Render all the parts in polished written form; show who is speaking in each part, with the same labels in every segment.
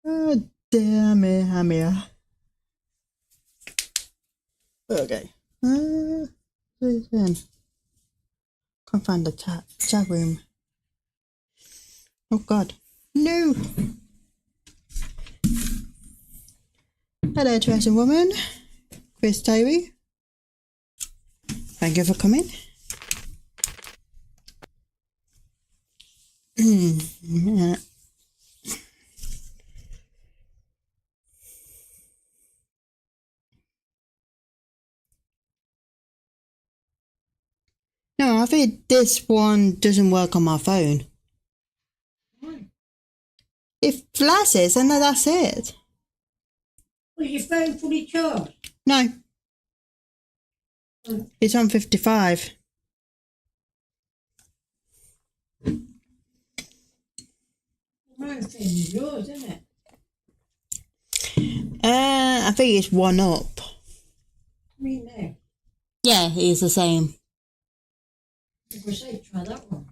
Speaker 1: Oh, damn it, I'm here. Okay. Then can't find the chat room. Oh God, no. Hello, dressing woman. Chris Toby. Thank you for coming. Yeah. No, I think this one doesn't work on my phone.
Speaker 2: Why?
Speaker 1: It flashes and then that's it.
Speaker 2: Was your phone fully charged?
Speaker 1: No,
Speaker 2: Oh.
Speaker 1: it's on 55.
Speaker 2: My phone is yours, isn't it?
Speaker 1: I think it's one up.
Speaker 2: Me no.
Speaker 1: Yeah, it's the same.
Speaker 2: If I say try that one.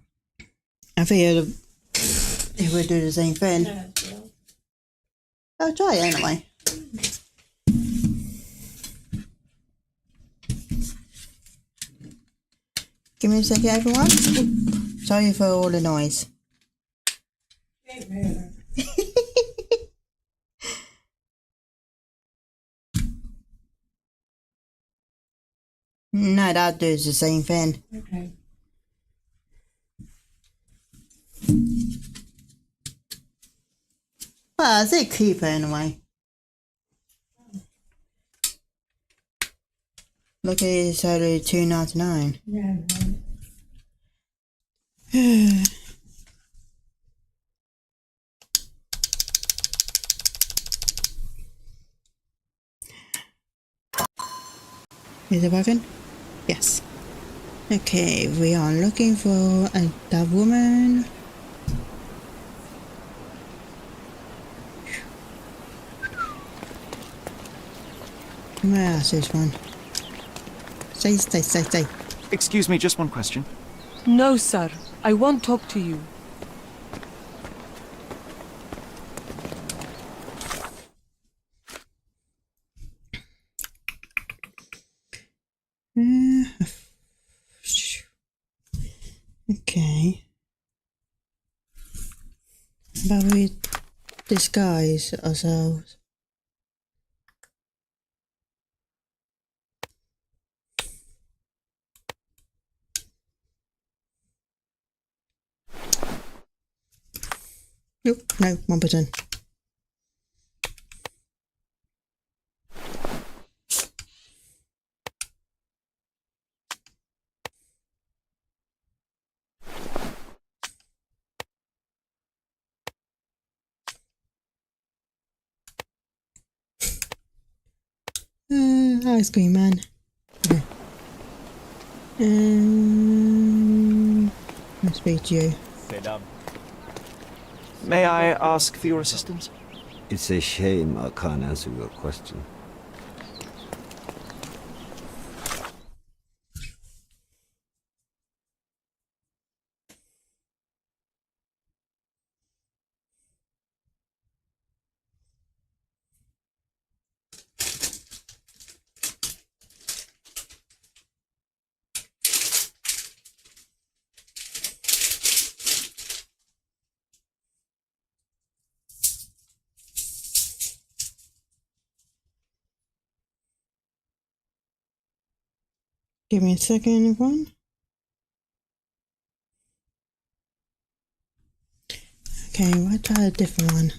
Speaker 1: I think it would do the same thing.
Speaker 2: No, well.
Speaker 1: I'll try it anyway. Give me a second, everyone. Sorry for all the noise.
Speaker 2: Don't move.
Speaker 1: No, that does the same thing.
Speaker 2: Okay.
Speaker 1: Well, I say keep it anyway. Look at it, it's only $2.99.
Speaker 2: No,
Speaker 1: Is it working? Yes. Okay, we are looking for that woman. Where else is one? Stay.
Speaker 3: Excuse me, just one question.
Speaker 4: No, sir. I won't talk to you.
Speaker 1: Okay. How about we disguise ourselves? Nope, no, 1%. Ice cream man. Okay. I'll speak to you.
Speaker 3: May I ask for your assistance?
Speaker 5: It's a shame I can't answer your question.
Speaker 1: Give me a second, everyone. Okay, we'll try a different one.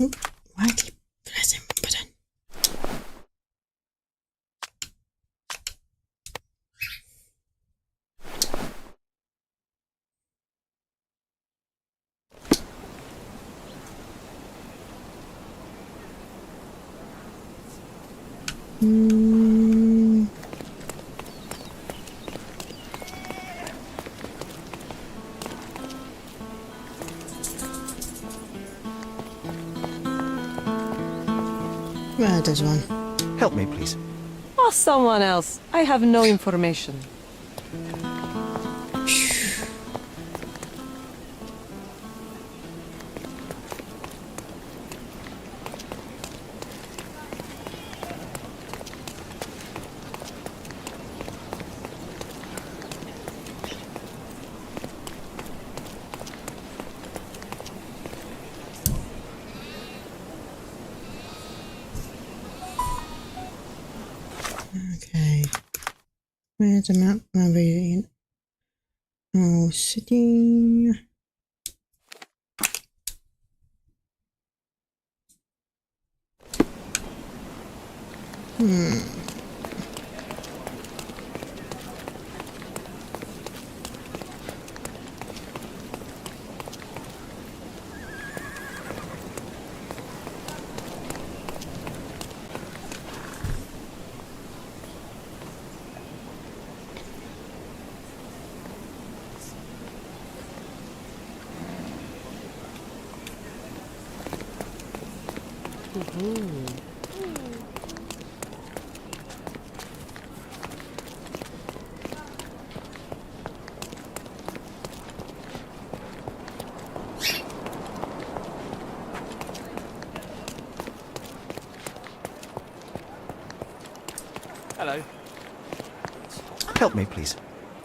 Speaker 1: Oop, why I keep pressing one button? Well, there's one.
Speaker 3: Help me, please.
Speaker 4: Ask someone else. I have no information.
Speaker 1: Okay. Where's the map? I'm reading. Oh, city.
Speaker 3: Hello. Help me, please.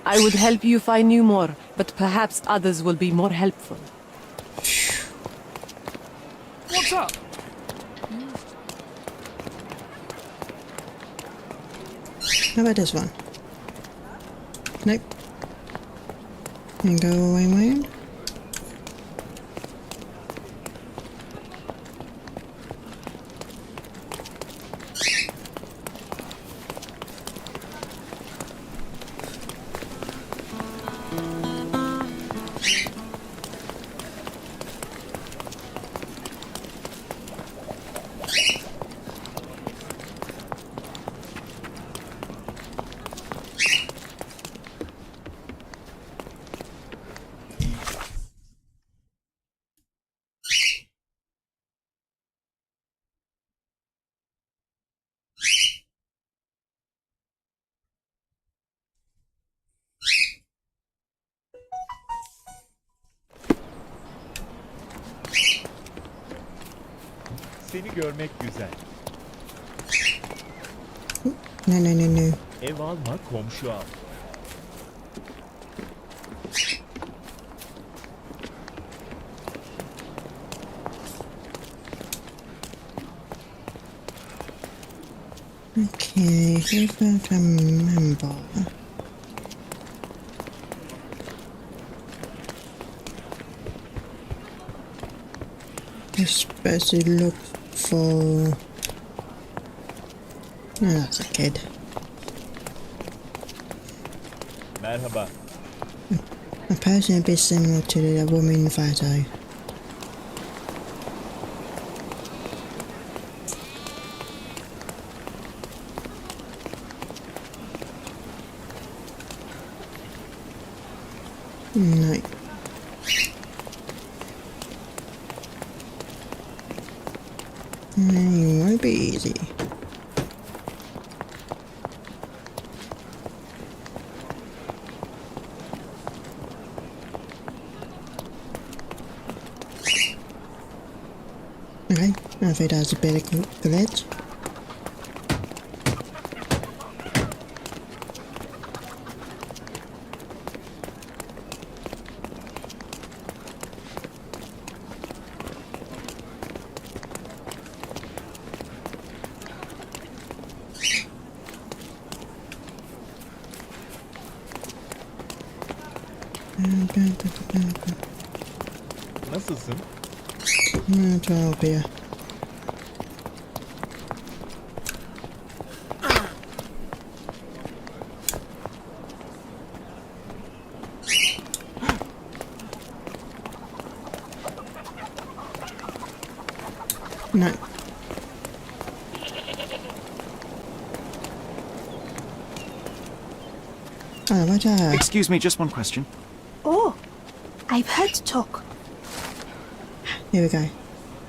Speaker 4: I would help you if I knew more, but perhaps others will be more helpful.
Speaker 3: What's up?
Speaker 1: How about this one? Nope. And go away, man.
Speaker 6: Seni görmek güzel.
Speaker 1: No.
Speaker 6: Ev alma, komşu al.
Speaker 1: Okay, if I can remember. You're supposed to look for... No, that's a kid.
Speaker 6: Merhaba.
Speaker 1: A person a bit similar to the woman in the photo. No. It won't be easy. Okay, I think that's a bit of glitch.
Speaker 6: Nasılsın?
Speaker 1: I'm gonna try up here. No. Oh, watch out.
Speaker 3: Excuse me, just one question.
Speaker 7: Oh, I've heard talk.
Speaker 1: Here we go.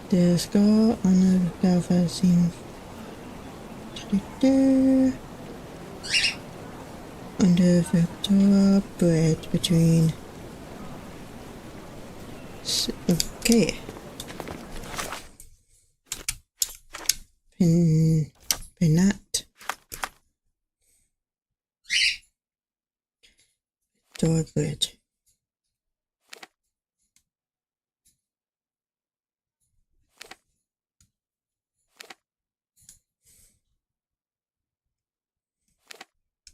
Speaker 1: The scar on the Belfast scene Under Victoria Bridge between. Okay. Pin that. Victoria Bridge.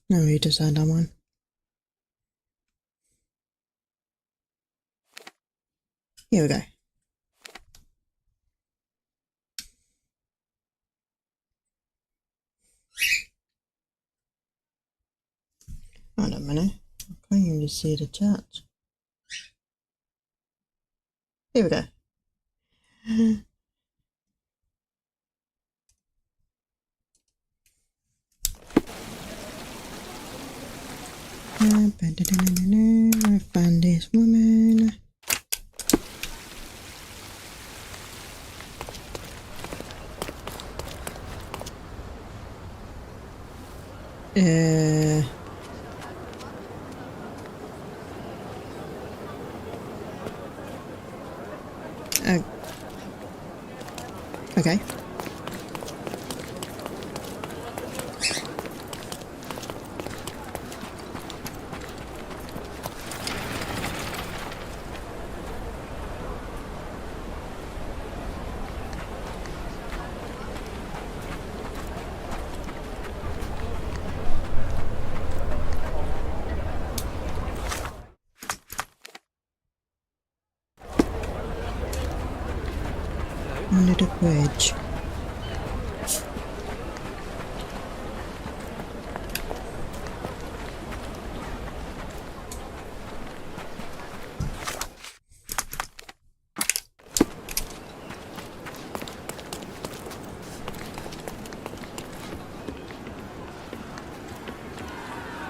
Speaker 1: No, we just had that one. Here we go. Hold on a minute. I can't even see the chat. Here we go. I found this woman. Okay. Under the bridge.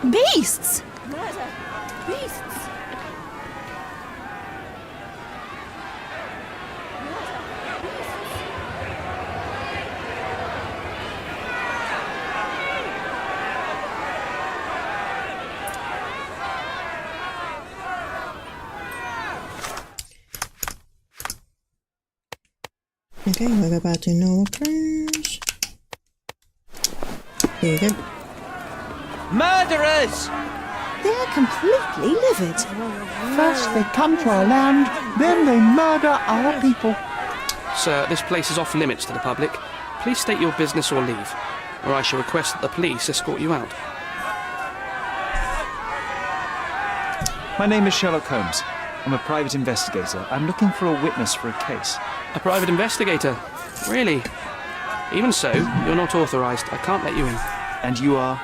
Speaker 7: Beasts! Murder! Beasts!
Speaker 1: Okay, we're about to know what crash. Here you go.
Speaker 8: Murderers!
Speaker 7: They're completely livid.
Speaker 9: First they come to our land, then they murder our people.
Speaker 8: Sir, this place is off limits to the public. Please state your business or leave, or I shall request that the police escort you out.
Speaker 3: My name is Sherlock Holmes. I'm a private investigator. I'm looking for a witness for a case.
Speaker 8: A private investigator? Really? Even so, you're not authorised. I can't let you in.
Speaker 3: And you are?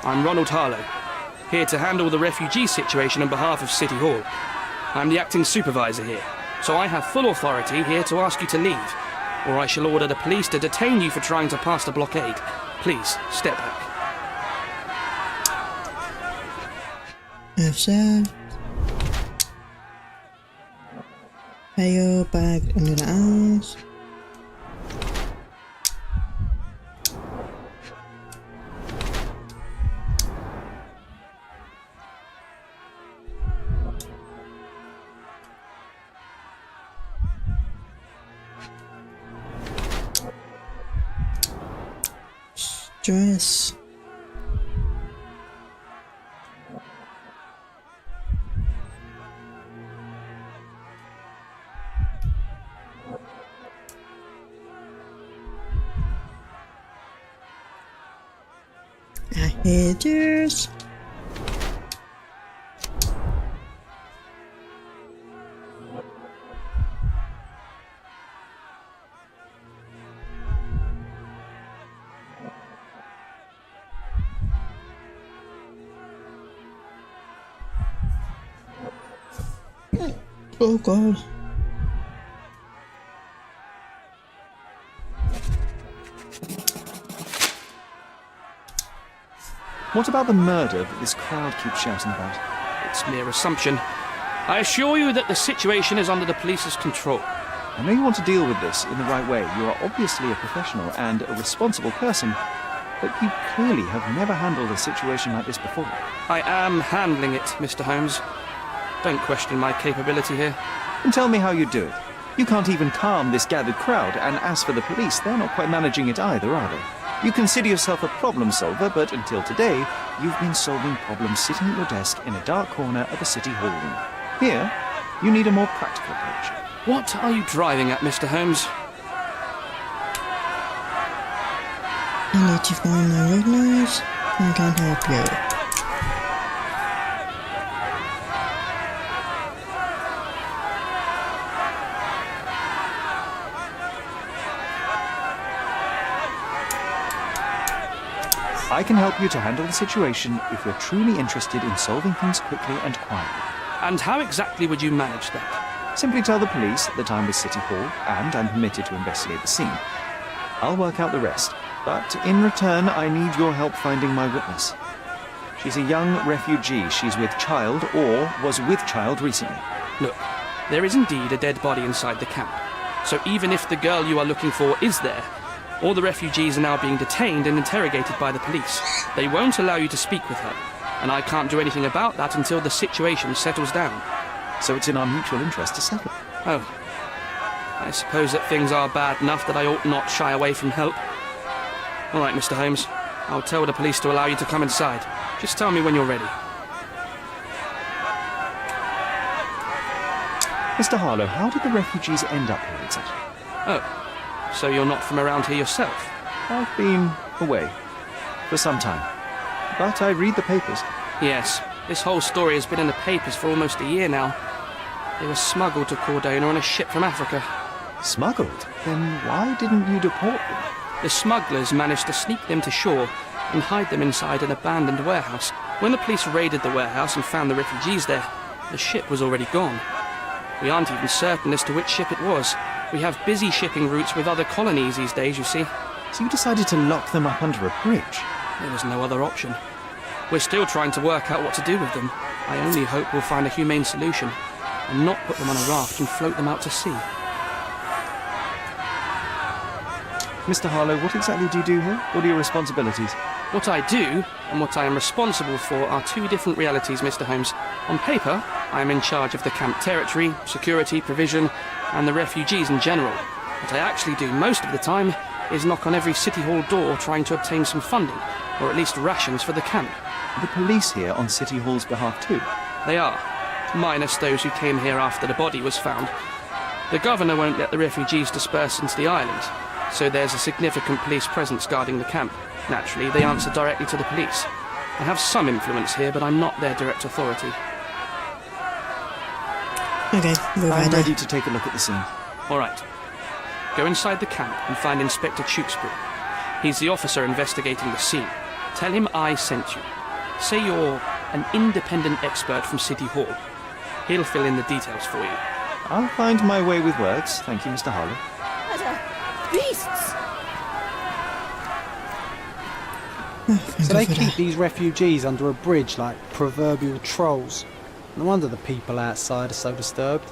Speaker 8: I'm Ronald Harlow, here to handle the refugee situation on behalf of City Hall. I'm the acting supervisor here, so I have full authority here to ask you to leave, or I shall order the police to detain you for trying to pass the blockade. Please, step back.
Speaker 1: I've served. Pay your bag under the eyes. Stress. Haters. Oh God.
Speaker 3: What about the murder that this crowd keeps shouting about?
Speaker 8: It's mere assumption. I assure you that the situation is under the police's control.
Speaker 3: I know you want to deal with this in the right way. You are obviously a professional and a responsible person. but you clearly have never handled a situation like this before.
Speaker 8: I am handling it, Mr. Holmes. Don't question my capability here.
Speaker 3: And tell me how you do it. You can't even calm this gathered crowd, and as for the police, they're not quite managing it either, are they? You consider yourself a problem solver, but until today, you've been solving problems sitting at your desk in a dark corner of a city hall room. Here, you need a more practical approach.
Speaker 8: What are you driving at, Mr. Holmes?
Speaker 1: I need to find my witness. I can't help you.
Speaker 3: I can help you to handle the situation if you're truly interested in solving things quickly and quietly.
Speaker 8: And how exactly would you manage that?
Speaker 3: Simply tell the police that I'm with City Hall and I'm permitted to investigate the scene. I'll work out the rest, but in return I need your help finding my witness. She's a young refugee. She's with child or was with child recently.
Speaker 8: Look, there is indeed a dead body inside the camp. So even if the girl you are looking for is there, all the refugees are now being detained and interrogated by the police. They won't allow you to speak with her, and I can't do anything about that until the situation settles down.
Speaker 3: So it's in our mutual interest to settle.
Speaker 8: Oh. I suppose that things are bad enough that I ought not shy away from help. All right, Mr. Holmes. I'll tell the police to allow you to come inside. Just tell me when you're ready.
Speaker 3: Mr. Harlow, how did the refugees end up here exactly?
Speaker 8: Oh. So you're not from around here yourself?
Speaker 3: I've been away for some time, but I read the papers.
Speaker 8: Yes, this whole story has been in the papers for almost a year now. They were smuggled to Cordona on a ship from Africa.
Speaker 3: Smuggled? Then why didn't you deport them?
Speaker 8: The smugglers managed to sneak them to shore and hide them inside an abandoned warehouse. When the police raided the warehouse and found the refugees there, the ship was already gone. We aren't even certain as to which ship it was. We have busy shipping routes with other colonies these days, you see.
Speaker 3: So you decided to lock them up under a bridge?
Speaker 8: There was no other option. We're still trying to work out what to do with them. I only hope we'll find a humane solution and not put them on a raft and float them out to sea.
Speaker 3: Mr. Harlow, what exactly do you do here? What are your responsibilities?
Speaker 8: What I do and what I am responsible for are two different realities, Mr. Holmes. On paper, I am in charge of the camp territory, security, provision, and the refugees in general. What I actually do most of the time is knock on every City Hall door trying to obtain some funding, or at least rations for the camp.
Speaker 3: The police here on City Hall's behalf too?
Speaker 8: They are, minus those who came here after the body was found. The governor won't let the refugees disperse into the island, so there's a significant police presence guarding the camp. Naturally, they answer directly to the police. I have some influence here, but I'm not their direct authority.
Speaker 1: Okay, we're
Speaker 3: I'm
Speaker 1: ready.
Speaker 3: ready to take a look at the scene.
Speaker 8: All right. Go inside the camp and find Inspector Tewkesbury. He's the officer investigating the scene. Tell him I sent you. Say you're an independent expert from City Hall. He'll fill in the details for you.
Speaker 3: I'll find my way with words. Thank you, Mr. Harlow.
Speaker 7: Murder! Beasts!
Speaker 10: So they keep these refugees under a bridge like proverbial trolls. No wonder the people outside are so disturbed.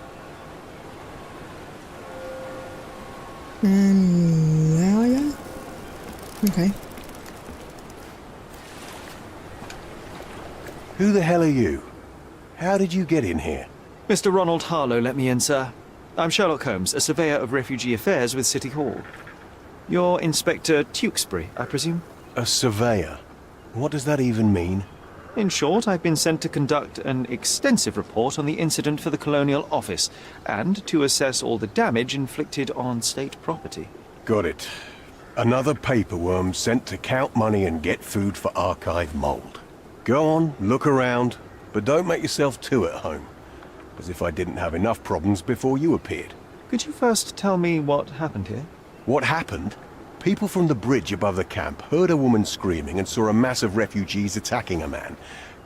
Speaker 1: Where are you? Okay.
Speaker 11: Who the hell are you? How did you get in here?
Speaker 3: Mr. Ronald Harlow let me in, sir. I'm Sherlock Holmes, a surveyor of refugee affairs with City Hall. You're Inspector Tewkesbury, I presume?
Speaker 11: A surveyor? What does that even mean?
Speaker 3: In short, I've been sent to conduct an extensive report on the incident for the Colonial Office and to assess all the damage inflicted on state property.
Speaker 11: Got it. Another paperworm sent to count money and get food for archive mold. Go on, look around, but don't make yourself too at home. As if I didn't have enough problems before you appeared.
Speaker 3: Could you first tell me what happened here?
Speaker 11: What happened? People from the bridge above the camp heard a woman screaming and saw a mass of refugees attacking a man.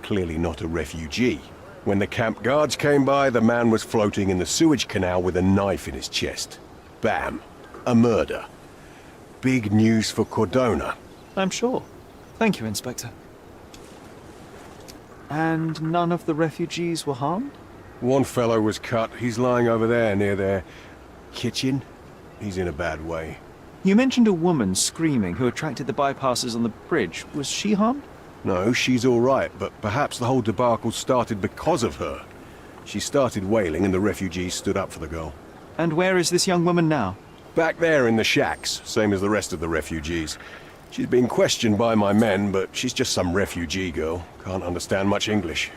Speaker 11: Clearly not a refugee. When the camp guards came by, the man was floating in the sewage canal with a knife in his chest. Bam. A murder. Big news for Cordona.
Speaker 3: I'm sure. Thank you, Inspector. And none of the refugees were harmed?
Speaker 11: One fellow was cut. He's lying over there near their kitchen. He's in a bad way.
Speaker 3: You mentioned a woman screaming who attracted the bypassers on the bridge. Was she harmed?
Speaker 11: No, she's all right, but perhaps the whole debacle started because of her. She started wailing and the refugees stood up for the girl.
Speaker 3: And where is this young woman now?
Speaker 11: Back there in the shacks, same as the rest of the refugees. She's been questioned by my men, but she's just some refugee girl. Can't understand much English.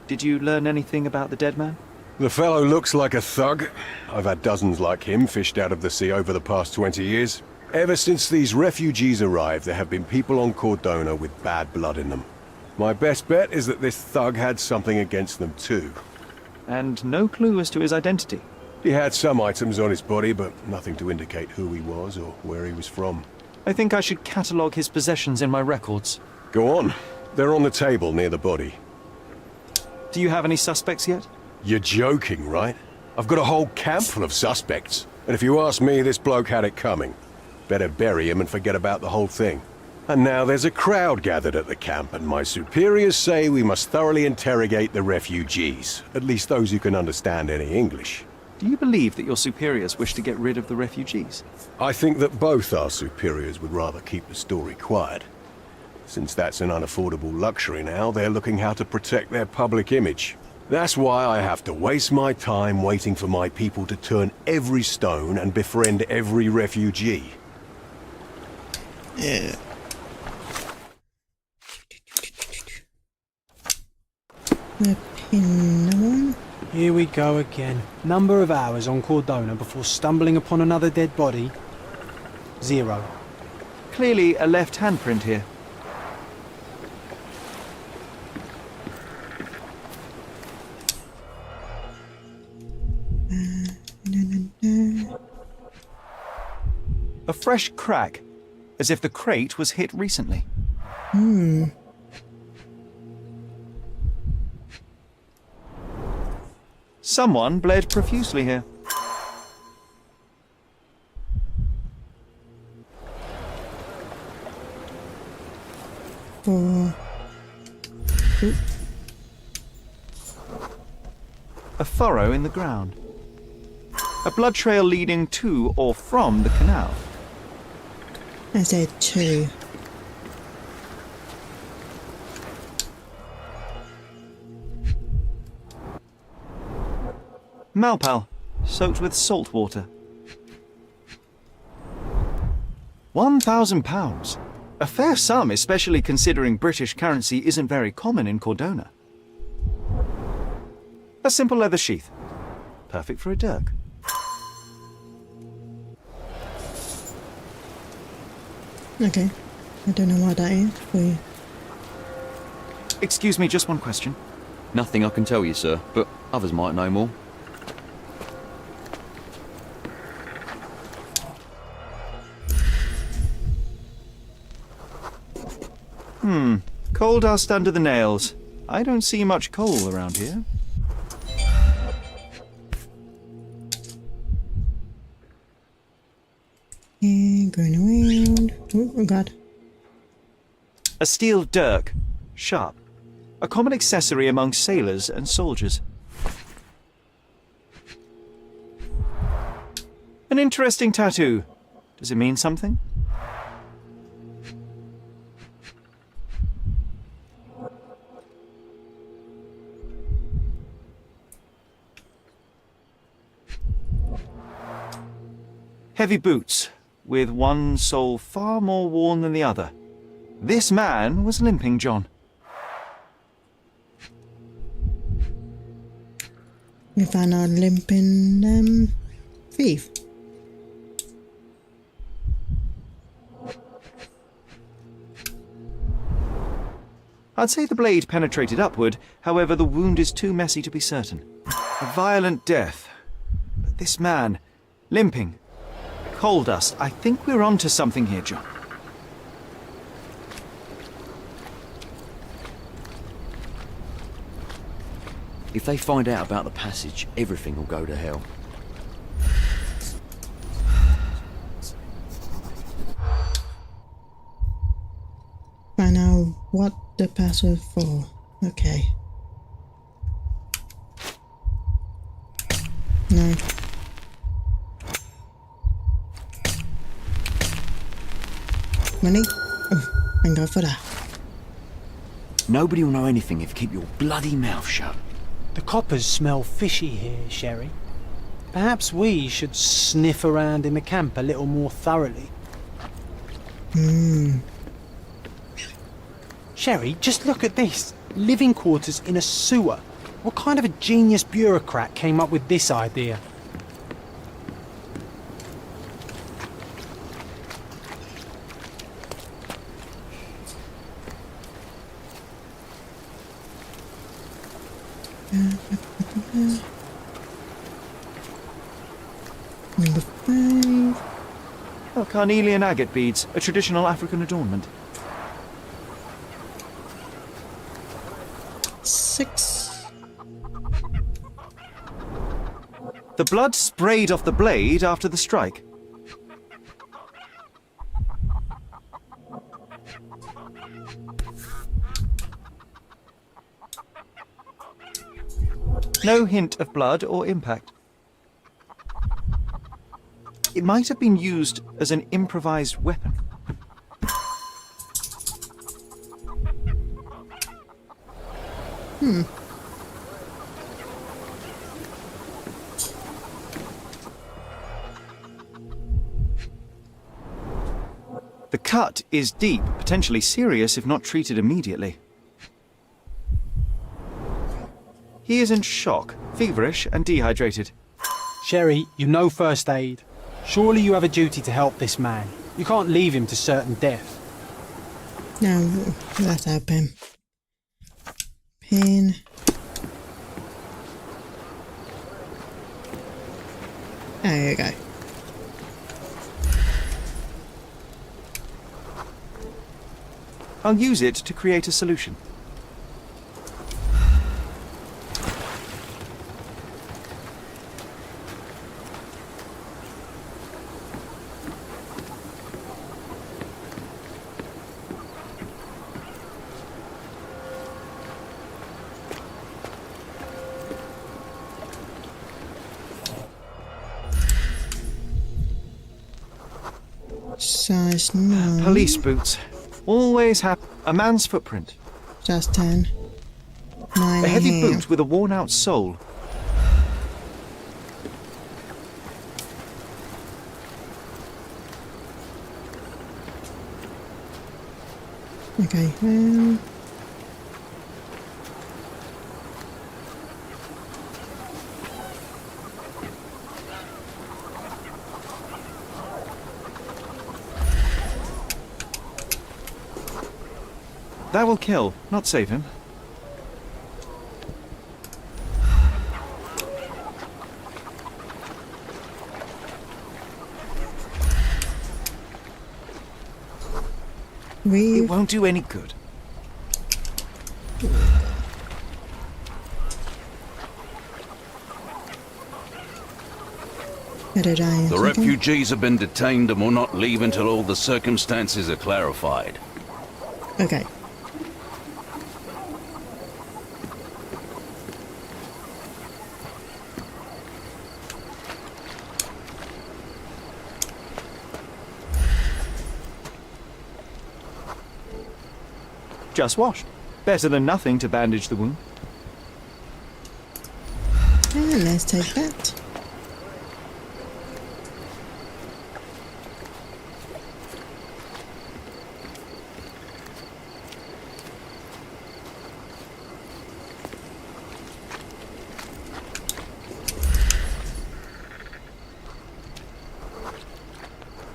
Speaker 3: Did you learn anything about the dead man?
Speaker 11: The fellow looks like a thug. I've had dozens like him fished out of the sea over the past 20 years. Ever since these refugees arrived, there have been people on Cordona with bad blood in them. My best bet is that this thug had something against them too.
Speaker 3: And no clue as to his identity?
Speaker 11: He had some items on his body, but nothing to indicate who he was or where he was from.
Speaker 3: I think I should catalogue his possessions in my records.
Speaker 11: Go on. They're on the table near the body.
Speaker 3: Do you have any suspects yet?
Speaker 11: You're joking, right? I've got a whole camp full of suspects. And if you ask me, this bloke had it coming. Better bury him and forget about the whole thing. And now there's a crowd gathered at the camp, and my superiors say we must thoroughly interrogate the refugees. At least those who can understand any English.
Speaker 3: Do you believe that your superiors wish to get rid of the refugees?
Speaker 11: I think that both our superiors would rather keep the story quiet. Since that's an unaffordable luxury now, they're looking how to protect their public image. That's why I have to waste my time waiting for my people to turn every stone and befriend every refugee.
Speaker 1: Yeah. The pin one.
Speaker 10: Here we go again. Number of hours on Cordona before stumbling upon another dead body? 0.
Speaker 3: Clearly a left handprint here. A fresh crack, as if the crate was hit recently. Someone bled profusely here. A furrow in the ground. A blood trail leading to or from the canal.
Speaker 1: I said 2.
Speaker 3: Malpal, soaked with salt water. £1,000. A fair sum, especially considering British currency isn't very common in Cordona. A simple leather sheath. Perfect for a dirk.
Speaker 1: Okay. I don't know what that is for you.
Speaker 3: Excuse me, just one question.
Speaker 12: Nothing I can tell you, sir, but others might know more.
Speaker 3: Coal dust under the nails. I don't see much coal around here.
Speaker 1: Yeah, going around. Oh god.
Speaker 3: A steel dirk. Sharp. A common accessory among sailors and soldiers. An interesting tattoo. Does it mean something? Heavy boots, with one sole far more worn than the other. This man was Limping John.
Speaker 1: We found our limping thief.
Speaker 3: I'd say the blade penetrated upward, however the wound is too messy to be certain. A violent death. But this man, limping, coal dust, I think we're onto something here, John.
Speaker 12: If they find out about the passage, everything will go to hell.
Speaker 1: Find out what the password for. Okay. No. money. Oh, thank God for that.
Speaker 12: Nobody will know anything if you keep your bloody mouth shut.
Speaker 10: The coppers smell fishy here, Sherry. Perhaps we should sniff around in the camp a little more thoroughly. Sherry, just look at this. Living quarters in a sewer. What kind of a genius bureaucrat came up with this idea?
Speaker 1: Number 5.
Speaker 3: Oh, carnelian agate beads, a traditional African adornment.
Speaker 1: 6.
Speaker 3: The blood sprayed off the blade after the strike. No hint of blood or impact. It might have been used as an improvised weapon. The cut is deep, potentially serious if not treated immediately. He is in shock, feverish and dehydrated.
Speaker 10: Sherry, you know first aid. Surely you have a duty to help this man. You can't leave him to certain death.
Speaker 1: Now, let's help him. Pin. There you go.
Speaker 3: I'll use it to create a solution.
Speaker 1: Size 9.
Speaker 3: Police boots. Always a man's footprint.
Speaker 1: Just 10. 9
Speaker 3: A heavy
Speaker 1: here.
Speaker 3: boot with a worn-out sole.
Speaker 1: Okay,
Speaker 3: That will kill, not save him. It won't do any good.
Speaker 13: The refugees have been detained and will not leave until all the circumstances are clarified.
Speaker 1: Okay.
Speaker 3: Just washed. Better than nothing to bandage the wound.
Speaker 1: And let's take that.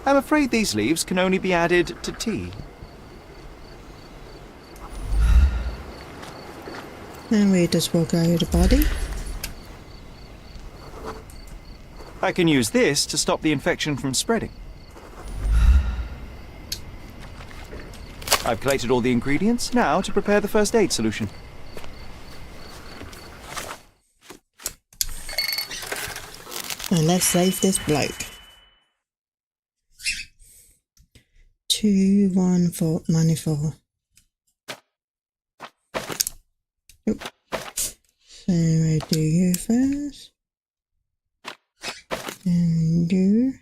Speaker 3: I'm afraid these leaves can only be added to tea.
Speaker 1: And we just walk over the body.
Speaker 3: I can use this to stop the infection from spreading. I've collated all the ingredients, now to prepare the first aid solution.
Speaker 1: And let's save this bloke. 21494. So we'll do you first. And you.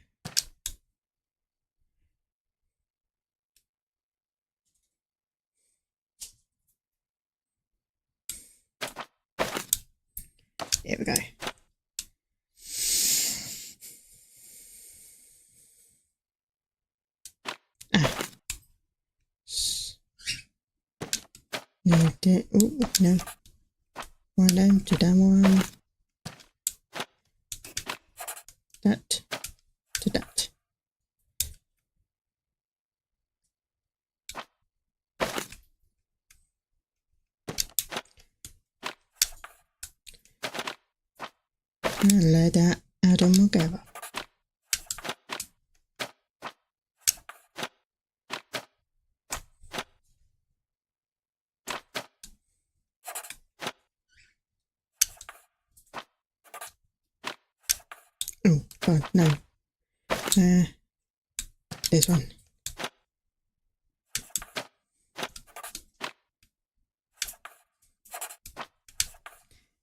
Speaker 1: Here we go. No. One down to that one. That to that. And let that add on together. Oh, God, no. This one.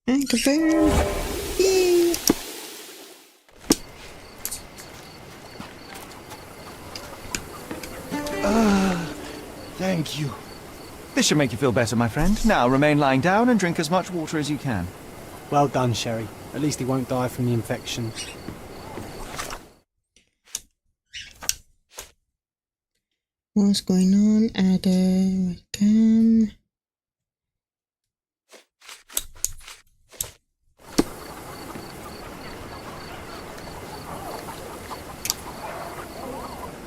Speaker 1: And confirm. Yay!
Speaker 3: Thank you. This should make you feel better, my friend. Now remain lying down and drink as much water as you can.
Speaker 10: Well done, Sherry. At least he won't die from the infection.
Speaker 1: What's going on? Add a can.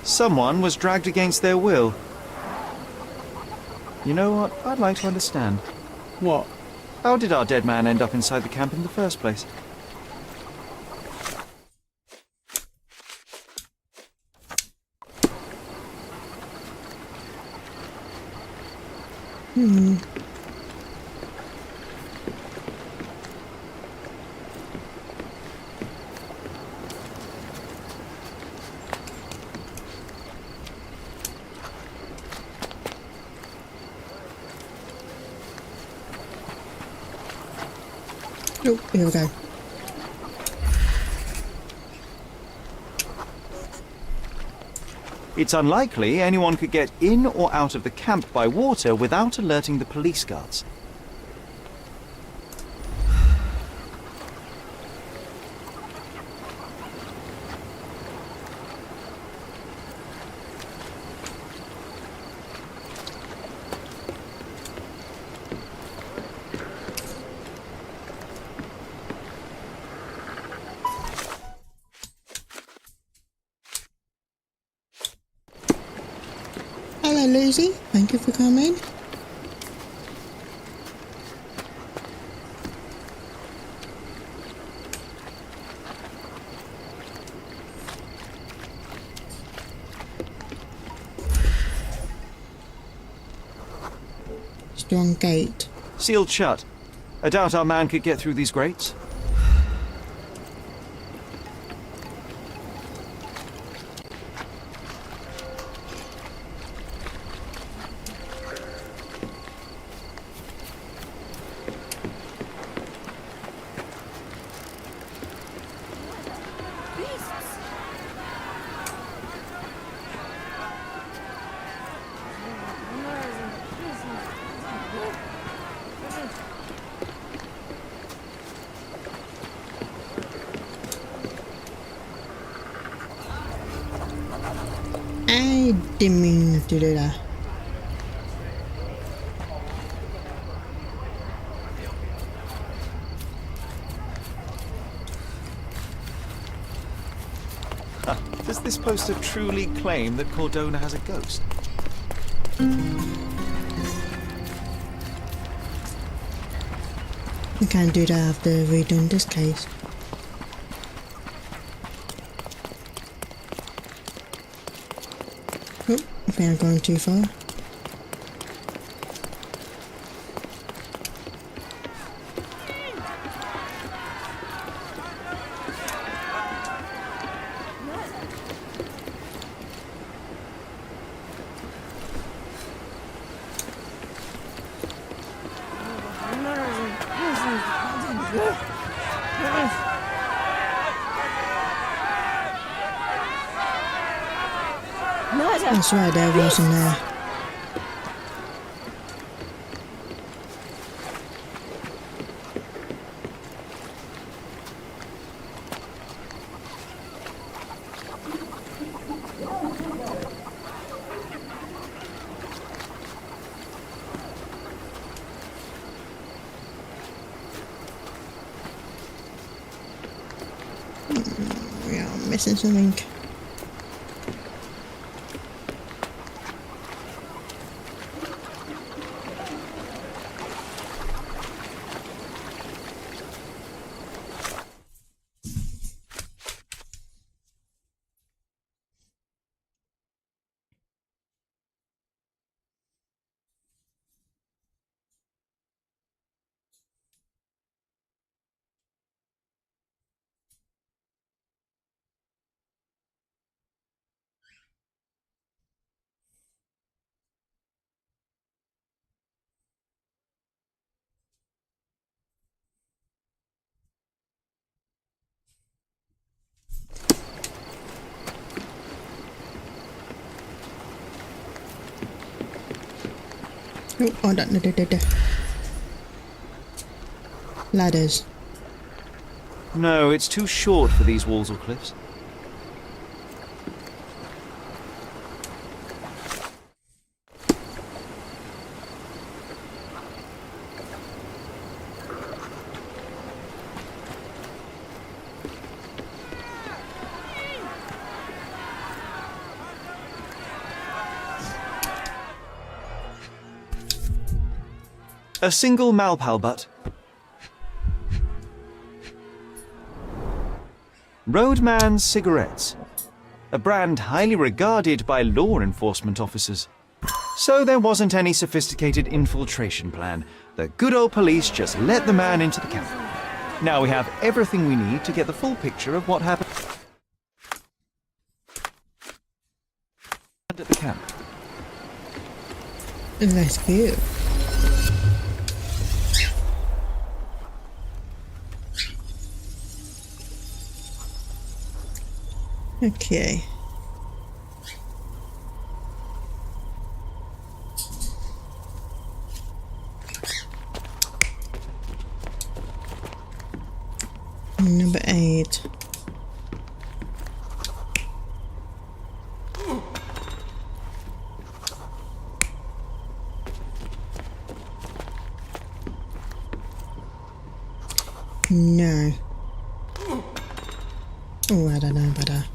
Speaker 3: Someone was dragged against their will. You know what? I'd like to understand.
Speaker 10: What?
Speaker 3: How did our dead man end up inside the camp in the first place?
Speaker 1: Oh, here we go.
Speaker 3: It's unlikely anyone could get in or out of the camp by water without alerting the police guards.
Speaker 1: Hello, Lucy. Thank you for coming. Strong gate.
Speaker 3: Sealed shut. I doubt our man could get through these grates.
Speaker 1: I didn't mean to do that.
Speaker 3: Does this poster truly claim that Cordona has a ghost?
Speaker 1: We can't do that after redoing this case. Oh, I think I'm going too far. That's right, there wasn't there. We are missing something. Oh, no. Ladders.
Speaker 3: No, it's too short for these walls or cliffs. A single Malpal butt. Roadman cigarettes. A brand highly regarded by law enforcement officers. So there wasn't any sophisticated infiltration plan. The good old police just let the man into the camp. Now we have everything we need to get the full picture of what happened at the camp.
Speaker 1: Let's go. Okay. Number 8. No. Oh, I don't know, but no.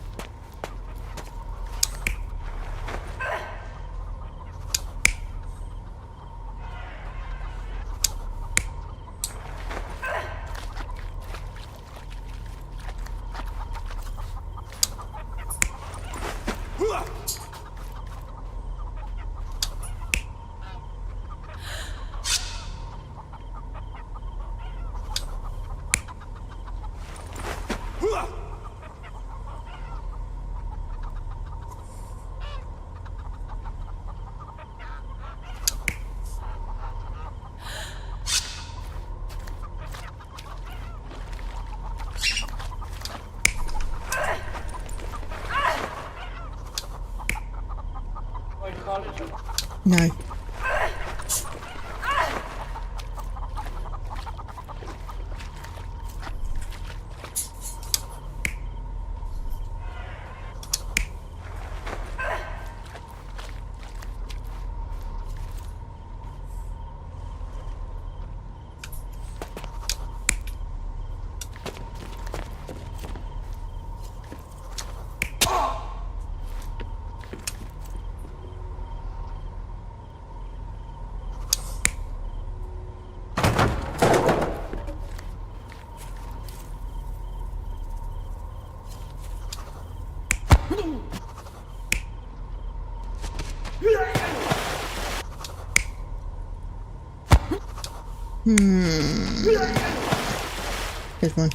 Speaker 1: Good one.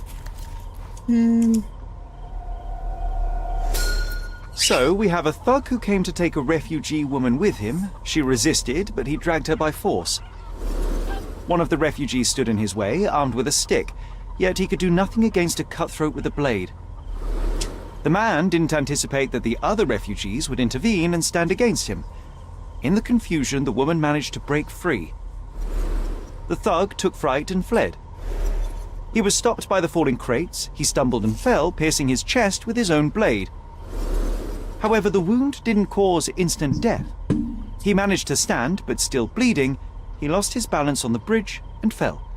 Speaker 3: So, we have a thug who came to take a refugee woman with him. She resisted, but he dragged her by force. One of the refugees stood in his way, armed with a stick, yet he could do nothing against a cutthroat with a blade. The man didn't anticipate that the other refugees would intervene and stand against him. In the confusion, the woman managed to break free. The thug took fright and fled. He was stopped by the falling crates. He stumbled and fell, piercing his chest with his own blade. However, the wound didn't cause instant death. He managed to stand, but still bleeding, he lost his balance on the bridge and fell.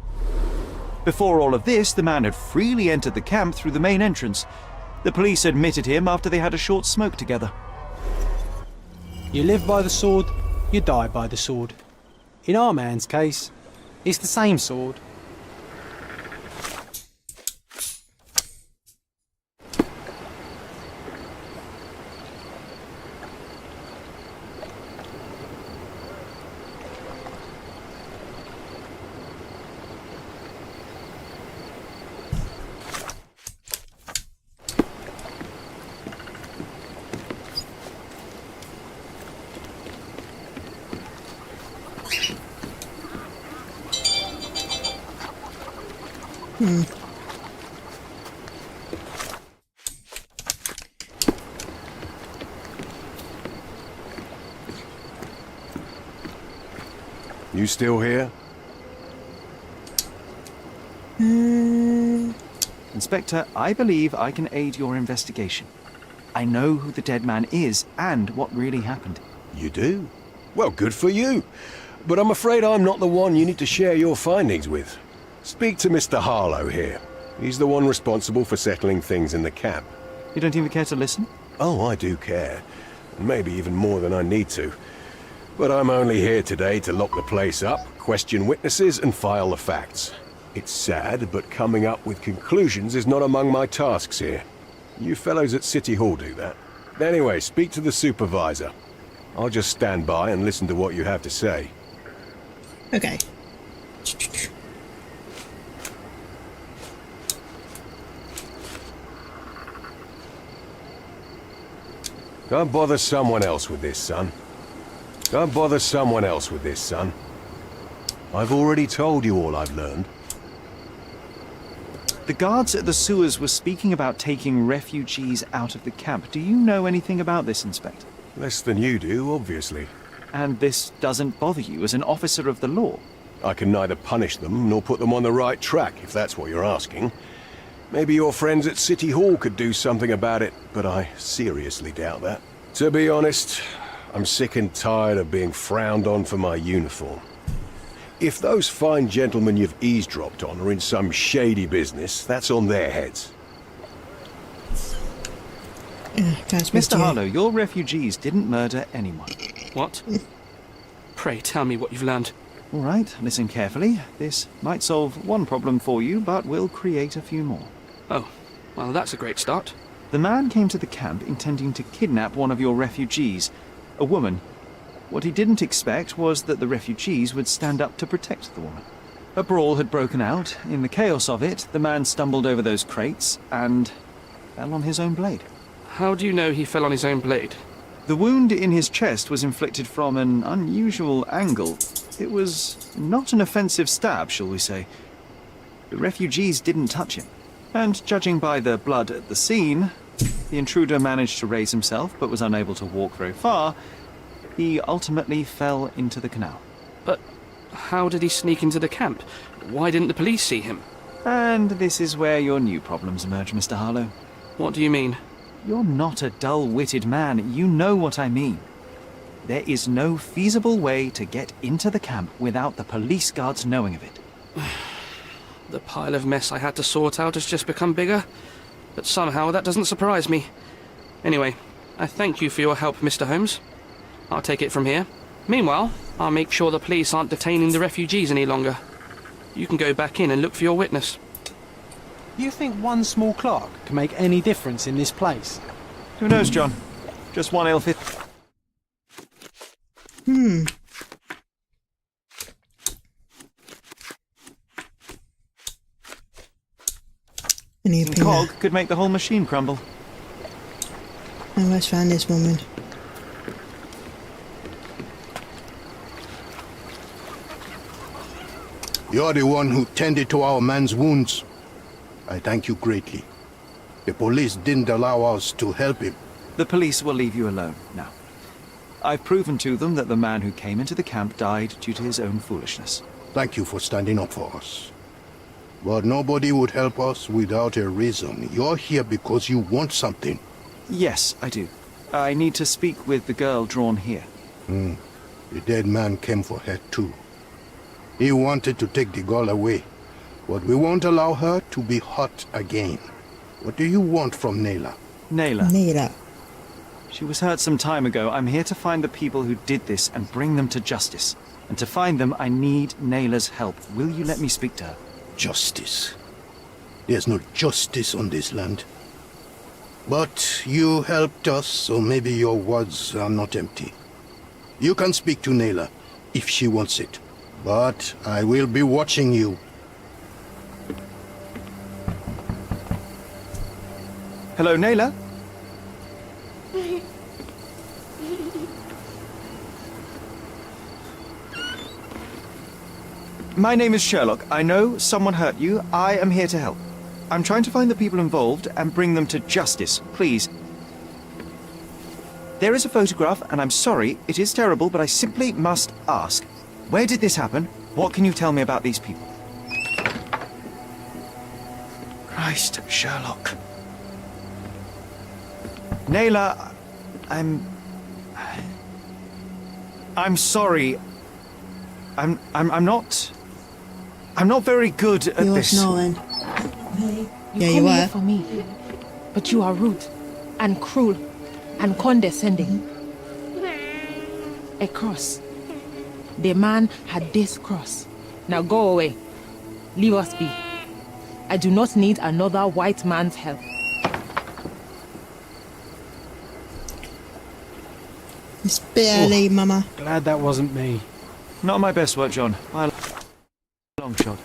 Speaker 3: Before all of this, the man had freely entered the camp through the main entrance. The police admitted him after they had a short smoke together.
Speaker 10: You live by the sword, you die by the sword. In our man's case, it's the same sword.
Speaker 11: You still here?
Speaker 3: Inspector, I believe I can aid your investigation. I know who the dead man is and what really happened.
Speaker 11: You do? Well, good for you. But I'm afraid I'm not the one you need to share your findings with. Speak to Mr. Harlow here. He's the one responsible for settling things in the camp.
Speaker 3: You don't even care to listen?
Speaker 11: Oh, I do care. Maybe even more than I need to. But I'm only here today to lock the place up, question witnesses, and file the facts. It's sad, but coming up with conclusions is not among my tasks here. You fellows at City Hall do that. Anyway, speak to the supervisor. I'll just stand by and listen to what you have to say.
Speaker 1: Okay.
Speaker 11: Go and bother someone else with this, son. Go and bother someone else with this, son. I've already told you all I've learned.
Speaker 3: The guards at the sewers were speaking about taking refugees out of the camp. Do you know anything about this, Inspector?
Speaker 11: Less than you do, obviously.
Speaker 3: And this doesn't bother you as an officer of the law?
Speaker 11: I can neither punish them nor put them on the right track, if that's what you're asking. Maybe your friends at City Hall could do something about it, but I seriously doubt that. To be honest, I'm sick and tired of being frowned on for my uniform. If those fine gentlemen you've eavesdropped on are in some shady business, that's on their heads.
Speaker 3: Mr. Harlow, your refugees didn't murder anyone.
Speaker 8: What? Pray tell me what you've learned.
Speaker 3: All right, listen carefully. This might solve one problem for you, but will create a few more.
Speaker 8: Oh, well, that's a great start.
Speaker 3: The man came to the camp intending to kidnap one of your refugees, a woman. What he didn't expect was that the refugees would stand up to protect the woman. A brawl had broken out. In the chaos of it, the man stumbled over those crates and fell on his own blade.
Speaker 8: How do you know he fell on his own blade?
Speaker 3: The wound in his chest was inflicted from an unusual angle. It was not an offensive stab, shall we say. The refugees didn't touch him. And judging by the blood at the scene, the intruder managed to raise himself but was unable to walk very far. He ultimately fell into the canal.
Speaker 8: But how did he sneak into the camp? Why didn't the police see him?
Speaker 3: And this is where your new problems emerge, Mr. Harlow.
Speaker 8: What do you mean?
Speaker 3: You're not a dull-witted man. You know what I mean. There is no feasible way to get into the camp without the police guards knowing of it.
Speaker 8: The pile of mess I had to sort out has just become bigger, but somehow that doesn't surprise me. Anyway, I thank you for your help, Mr. Holmes. I'll take it from here. Meanwhile, I'll make sure the police aren't detaining the refugees any longer. You can go back in and look for your witness.
Speaker 10: You think one small clerk can make any difference in this place?
Speaker 3: Who knows, John? Just one ill-fit...
Speaker 1: Any
Speaker 3: A cog could make the whole machine crumble.
Speaker 1: Now let's find this woman.
Speaker 14: You're the one who tended to our man's wounds. I thank you greatly. The police didn't allow us to help him.
Speaker 3: The police will leave you alone now. I've proven to them that the man who came into the camp died due to his own foolishness.
Speaker 14: Thank you for standing up for us. But nobody would help us without a reason. You're here because you want something.
Speaker 3: Yes, I do. I need to speak with the girl drawn here.
Speaker 14: The dead man came for her too. He wanted to take the girl away, But we won't allow her to be hot again. What do you want from Nayla?
Speaker 3: Nayla.
Speaker 1: Nayla.
Speaker 3: She was hurt some time ago. I'm here to find the people who did this and bring them to justice. And to find them, I need Nayla's help. Will you let me speak to her?
Speaker 14: Justice. There's no justice on this land. But you helped us, so maybe your words are not empty. You can speak to Nayla, if she wants it. But I will be watching you.
Speaker 3: Hello, Nayla? My name is Sherlock. I know someone hurt you. I am here to help. I'm trying to find the people involved and bring them to justice. Please. There is a photograph, and I'm sorry, it is terrible, but I simply must ask. Where did this happen? What can you tell me about these people? Christ, Sherlock. Nayla, I'm sorry. I'm not very good at
Speaker 1: You were
Speaker 3: this.
Speaker 1: snoring.
Speaker 4: You
Speaker 1: Yeah,
Speaker 4: come
Speaker 1: you
Speaker 4: here
Speaker 1: were.
Speaker 4: for me, but you are rude and cruel and condescending. A cross. The man had this cross. Now go away. Leave us be. I do not need another white man's help.
Speaker 1: It's barely, Mama.
Speaker 10: Glad that wasn't me.
Speaker 3: Not my best work, John. By a long shot.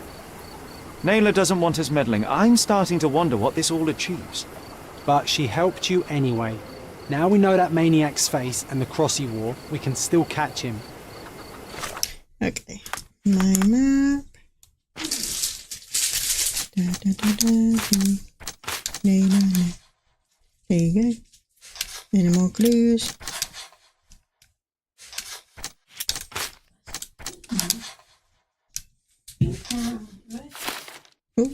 Speaker 3: Nayla doesn't want us meddling. I'm starting to wonder what this all achieves.
Speaker 10: But she helped you anyway. Now we know that maniac's face and the cross he wore, we can still catch him.
Speaker 1: Okay. My map. Nayla. There you go. Any more clues? Oh.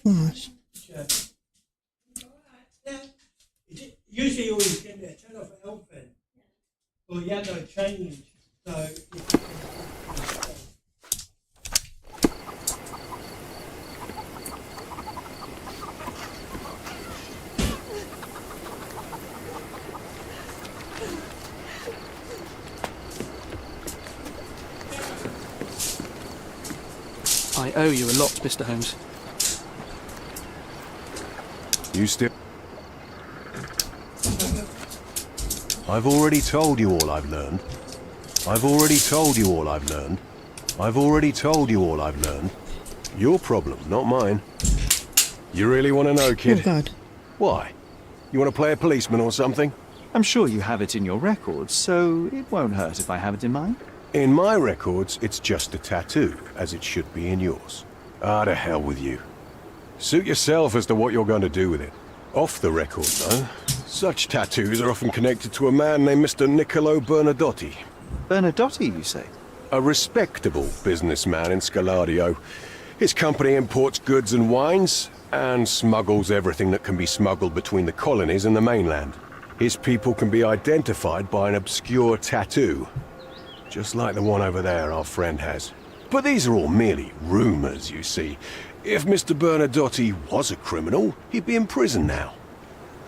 Speaker 1: Gosh.
Speaker 2: Usually always get there, turn off an elephant. Or you have no change. So
Speaker 8: I owe you a lot, Mr. Holmes.
Speaker 11: You still... I've already told you all I've learned. I've already told you all I've learned. I've already told you all I've learned. Your problem, not mine. You really want to know, kid?
Speaker 1: Oh, God.
Speaker 11: Why? You want to play a policeman or something?
Speaker 3: I'm sure you have it in your records, so it won't hurt if I have it in mine.
Speaker 11: In my records, it's just a tattoo, as it should be in yours. Ah, to hell with you. Suit yourself as to what you're going to do with it. Off the record, though, such tattoos are often connected to a man named Mr. Niccolo Bernadotti.
Speaker 3: Bernadotti, you say?
Speaker 11: A respectable businessman in Scaladio. His company imports goods and wines, and smuggles everything that can be smuggled between the colonies and the mainland. His people can be identified by an obscure tattoo, just like the one over there our friend has. But these are all merely rumors, you see. If Mr. Bernadotti was a criminal, he'd be in prison now.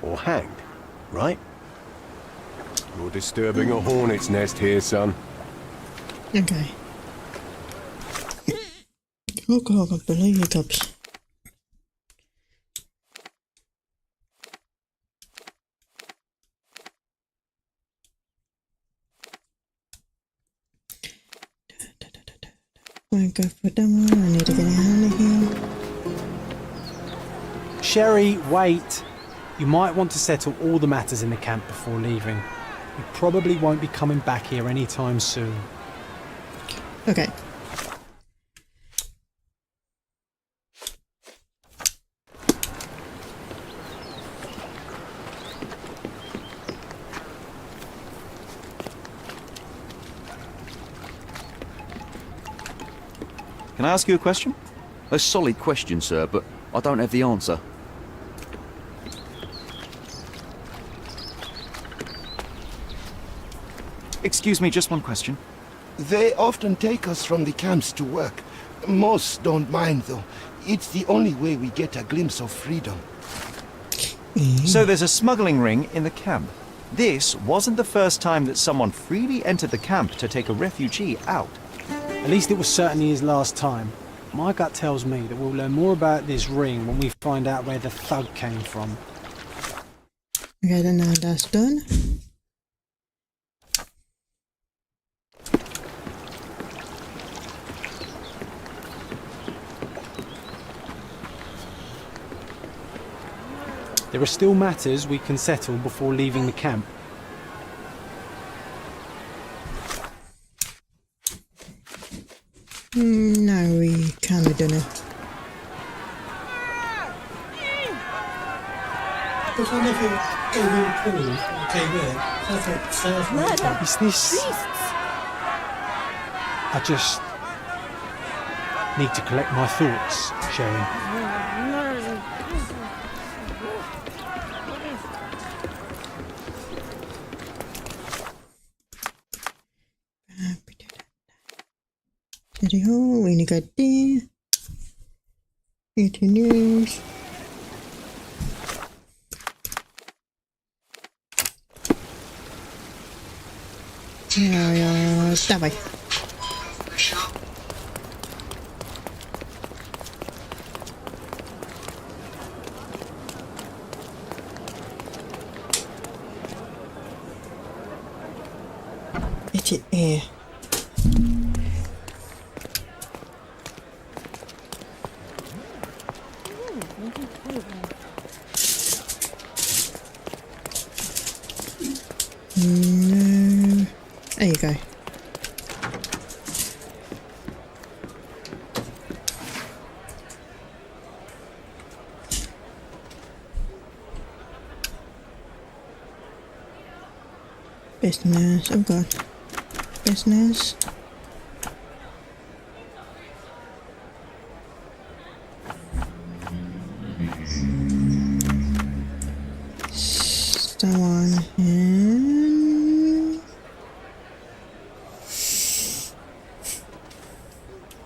Speaker 11: Or hanged, right? You're disturbing a hornet's nest here, son.
Speaker 1: Okay. Oh, God, I can't believe hiccups. I go for that one. I need to get out of here.
Speaker 10: Sherry, wait. You might want to settle all the matters in the camp before leaving. You probably won't be coming back here anytime soon.
Speaker 1: Okay.
Speaker 3: Can I ask you a question?
Speaker 12: A solid question, sir, but I don't have the answer.
Speaker 3: Excuse me, just one question.
Speaker 15: They often take us from the camps to work. Most don't mind, though. It's the only way we get a glimpse of freedom.
Speaker 3: So there's a smuggling ring in the camp. This wasn't the first time that someone freely entered the camp to take a refugee out.
Speaker 10: At least it was certainly his last time. My gut tells me that we'll learn more about this ring when we find out where the thug came from.
Speaker 1: Okay, then now that's done.
Speaker 10: There are still matters we can settle before leaving the camp.
Speaker 1: No, we kind of don't know.
Speaker 2: Because I never really cool. Okay, good.
Speaker 7: Murder.
Speaker 10: Is this...
Speaker 7: Beasts.
Speaker 10: I just need to collect my thoughts, Sherry.
Speaker 1: City Hall, we need to go there. 18 news. Ja, dawaj. Wiecie, No. There you go. Business. Oh god. Business. Someone in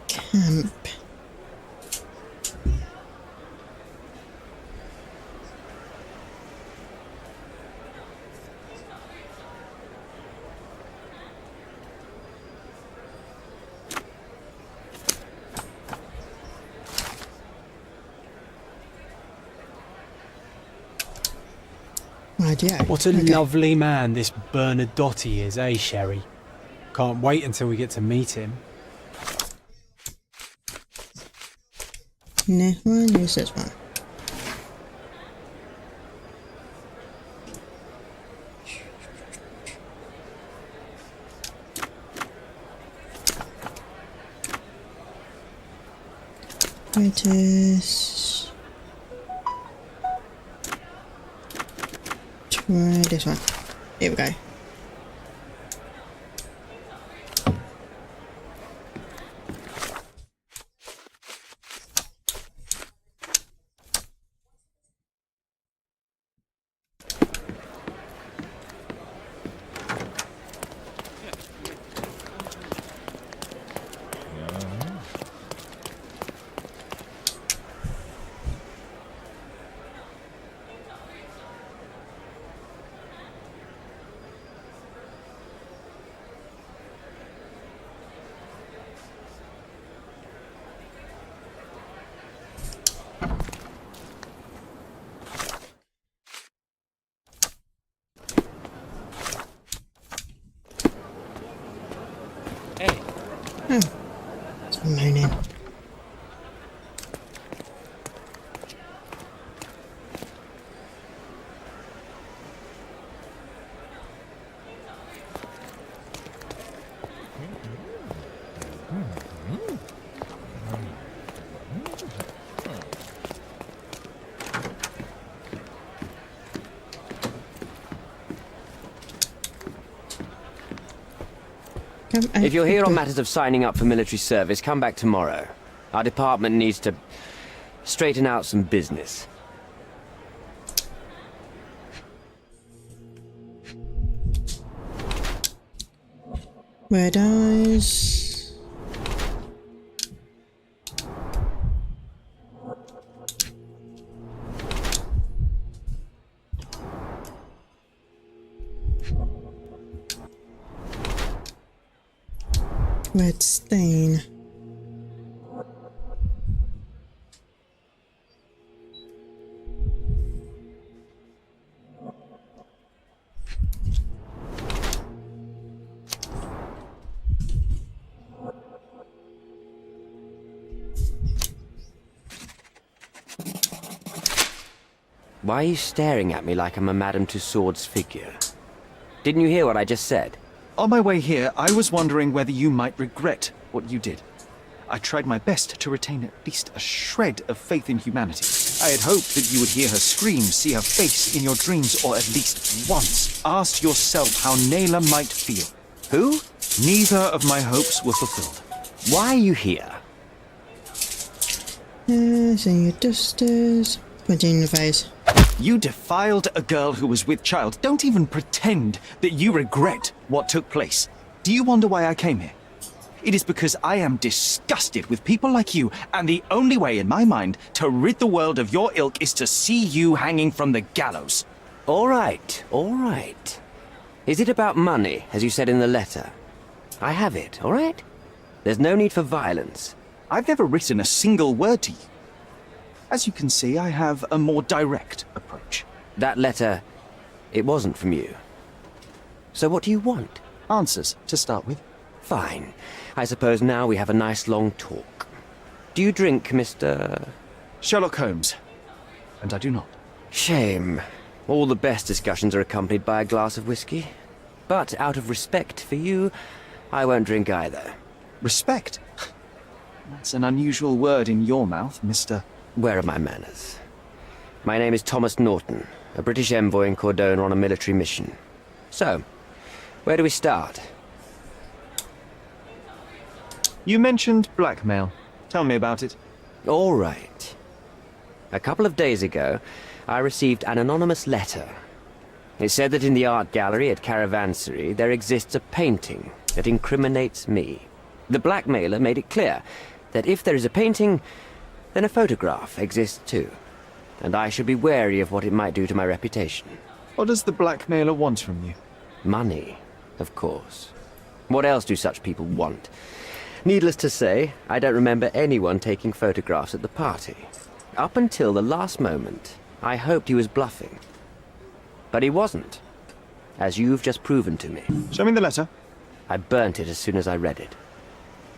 Speaker 1: camp.
Speaker 10: What a lovely man this Bernadotte is, eh, Sherry? Can't wait until we get to meet him.
Speaker 1: Next one is this one. It is... Try this one. Here we go. Oh, it's moaning.
Speaker 16: If you're here on matters of signing up for military service, come back tomorrow. Our department needs to straighten out some business.
Speaker 1: Red eyes. Red stain.
Speaker 16: Why are you staring at me like I'm a Madame Tussauds figure? Didn't you hear what I just said?
Speaker 3: On my way here, I was wondering whether you might regret what you did. I tried my best to retain at least a shred of faith in humanity. I had hoped that you would hear her scream, see her face in your dreams, or at least once ask yourself how Naylor might feel.
Speaker 16: Who?
Speaker 3: Neither of my hopes were fulfilled.
Speaker 16: Why are you here?
Speaker 1: In your dusters. Put it in your face.
Speaker 3: You defiled a girl who was with child. Don't even pretend that you regret what took place. Do you wonder why I came here? It is because I am disgusted with people like you, and the only way in my mind to rid the world of your ilk is to see you hanging from the gallows.
Speaker 16: All right, all right. Is it about money, as you said in the letter? I have it, all right? There's no need for violence.
Speaker 3: I've never written a single word to you. As you can see, I have a more direct approach.
Speaker 16: That letter, it wasn't from you. So what do you want?
Speaker 3: Answers, to start with.
Speaker 16: Fine. I suppose now we have a nice long talk. Do you drink, Mr.
Speaker 3: Sherlock Holmes. And I do not.
Speaker 16: Shame. All the best discussions are accompanied by a glass of whiskey. But out of respect for you, I won't drink either.
Speaker 3: Respect? That's an unusual word in your mouth, Mr.
Speaker 16: Where are my manners? My name is Thomas Norton, a British envoy in Cordona on a military mission. So, where do we start?
Speaker 3: You mentioned blackmail. Tell me about it.
Speaker 16: All right. A couple of days ago, I received an anonymous letter. It said that in the art gallery at Caravansary there exists a painting that incriminates me. The blackmailer made it clear that if there is a painting, then a photograph exists too. And I should be wary of what it might do to my reputation.
Speaker 3: What does the blackmailer want from you?
Speaker 16: Money, of course. What else do such people want? Needless to say, I don't remember anyone taking photographs at the party. Up until the last moment, I hoped he was bluffing. But he wasn't, as you've just proven to me.
Speaker 3: Show me the letter.
Speaker 16: I burnt it as soon as I read it.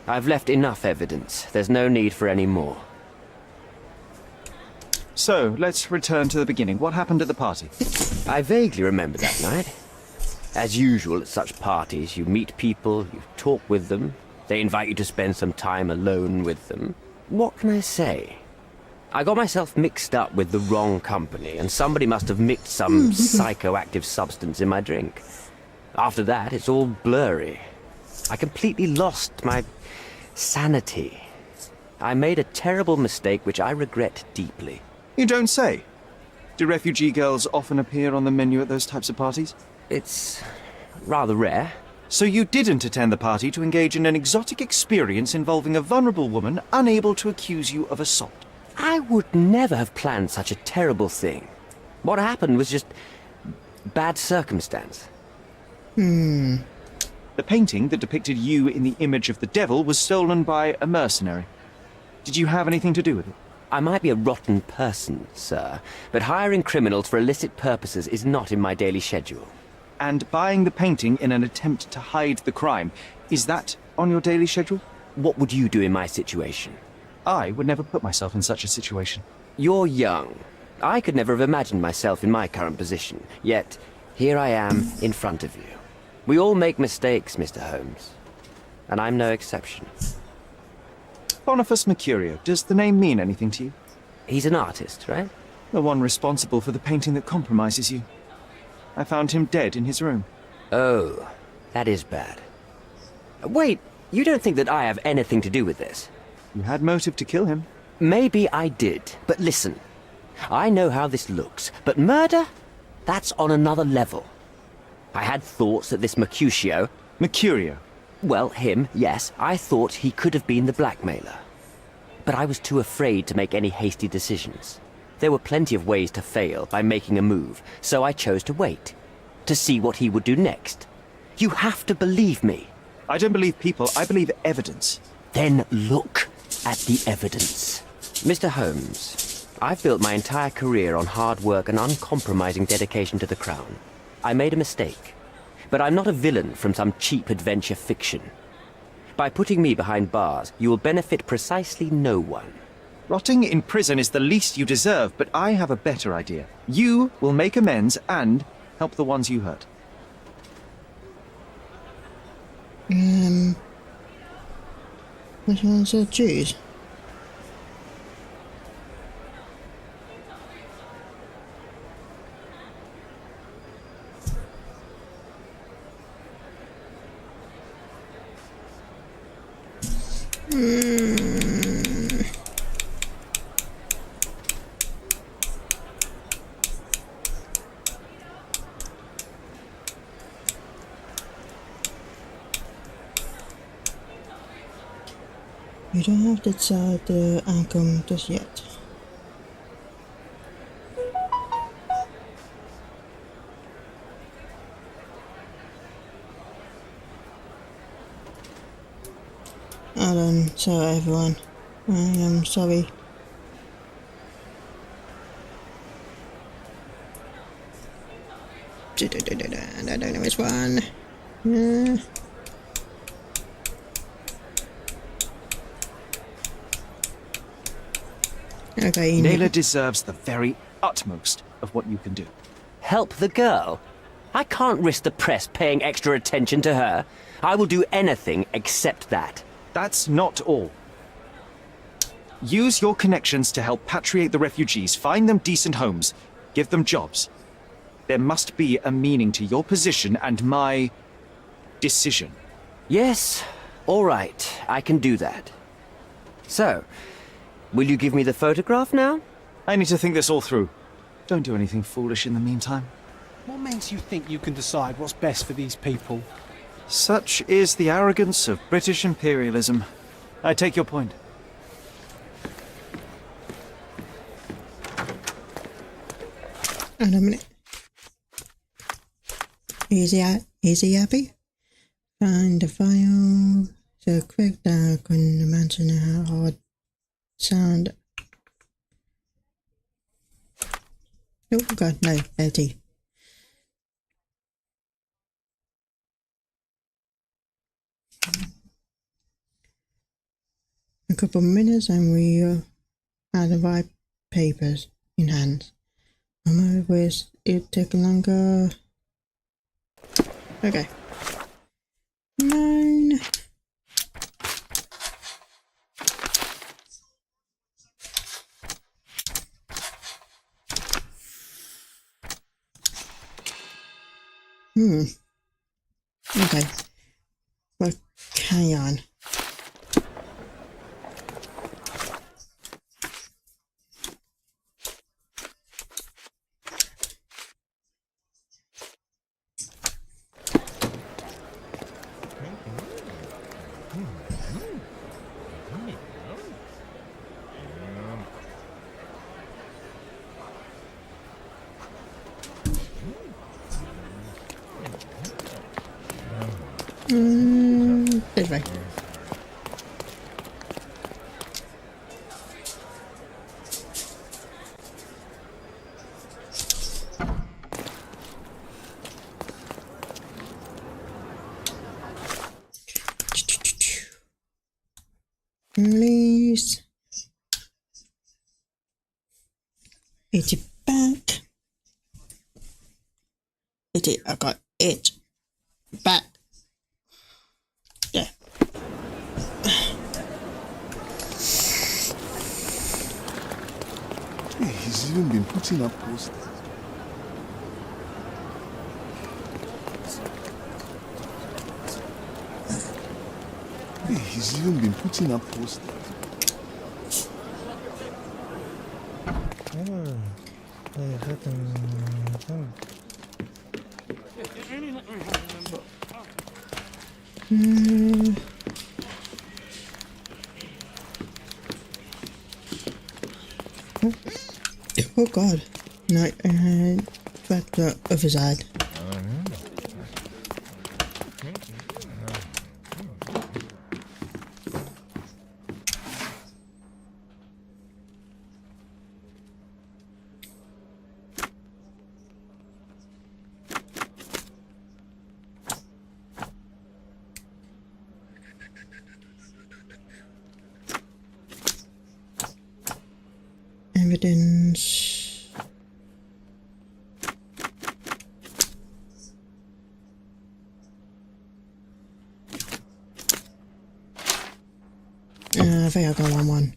Speaker 16: I've left enough evidence. There's no need for any more.
Speaker 3: So, let's return to the beginning. What happened at the party?
Speaker 16: I vaguely remember that night. As usual at such parties, you meet people, you talk with them, they invite you to spend some time alone with them. What can I say? I got myself mixed up with the wrong company, and somebody must have mixed some psychoactive substance in my drink. After that, it's all blurry. I completely lost my sanity. I made a terrible mistake which I regret deeply.
Speaker 3: You don't say. Do refugee girls often appear on the menu at those types of parties?
Speaker 16: It's rather rare.
Speaker 3: So you didn't attend the party to engage in an exotic experience involving a vulnerable woman unable to accuse you of assault?
Speaker 16: I would never have planned such a terrible thing. What happened was just bad circumstance.
Speaker 3: The painting that depicted you in the image of the devil was stolen by a mercenary. Did you have anything to do with it?
Speaker 16: I might be a rotten person, sir, but hiring criminals for illicit purposes is not in my daily schedule.
Speaker 3: And buying the painting in an attempt to hide the crime, is that on your daily schedule?
Speaker 16: What would you do in my situation?
Speaker 3: I would never put myself in such a situation.
Speaker 16: You're young. I could never have imagined myself in my current position, yet here I am in front of you. We all make mistakes, Mr. Holmes, and I'm no exception.
Speaker 3: Boniface Mercurio, does the name mean anything to you?
Speaker 16: He's an artist, right?
Speaker 3: The one responsible for the painting that compromises you. I found him dead in his room.
Speaker 16: Oh, that is bad. Wait, you don't think that I have anything to do with this?
Speaker 3: You had motive to kill him.
Speaker 16: Maybe I did, but listen. I know how this looks, but murder? That's on another level. I had thoughts that this Mercutio...
Speaker 3: Mercurio?
Speaker 16: Well, him, yes. I thought he could have been the blackmailer. But I was too afraid to make any hasty decisions. There were plenty of ways to fail by making a move, so I chose to wait. To see what he would do next. You have to believe me.
Speaker 3: I don't believe people, I believe evidence.
Speaker 16: Then look at the evidence. Mr. Holmes, I've built my entire career on hard work and uncompromising dedication to the Crown. I made a mistake. But I'm not a villain from some cheap adventure fiction. By putting me behind bars, you will benefit precisely no one.
Speaker 3: Rotting in prison is the least you deserve, but I have a better idea. You will make amends and help the ones you hurt.
Speaker 1: Which one's the Jews? You don't have to decide the outcome just yet. Alan, sorry everyone. I am sorry. I don't know which one. Okay,
Speaker 3: Naylor deserves the very utmost of what you can do.
Speaker 16: Help the girl? I can't risk the press paying extra attention to her. I will do anything except that.
Speaker 3: That's not all. Use your connections to help patriate the refugees, find them decent homes, give them jobs. There must be a meaning to your position and my decision.
Speaker 16: Yes, all right, I can do that. So, will you give me the photograph now?
Speaker 3: I need to think this all through. Don't do anything foolish in the meantime.
Speaker 10: What makes you think you can decide what's best for these people?
Speaker 3: Such is the arrogance of British imperialism. I take your point.
Speaker 1: Hold on a minute. Easy, happy. Find the file. So quick that I couldn't imagine how hard sound. Oh god, no, LT. A couple of minutes and we had the right papers in hand. I'm over it take longer. Okay. 9. Okay. Well, carry on. This way. Release. It's back. I got it back. Yeah.
Speaker 17: Hey, he's even been putting up posters. Hey, he's even been putting up posters.
Speaker 1: Oh god. No, back the other side. Evidence. I think I got one.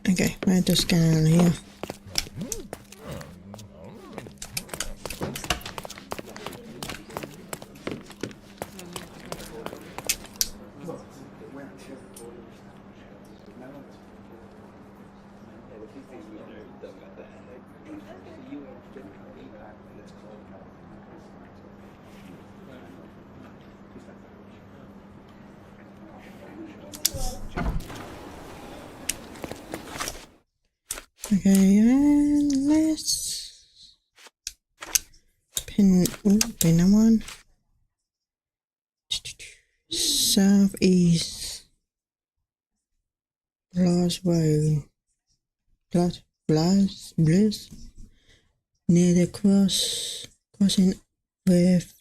Speaker 1: Okay, we're just getting out of here. Okay, and let's pin that one. Southeast Glasgow, Bliss, near the crossing with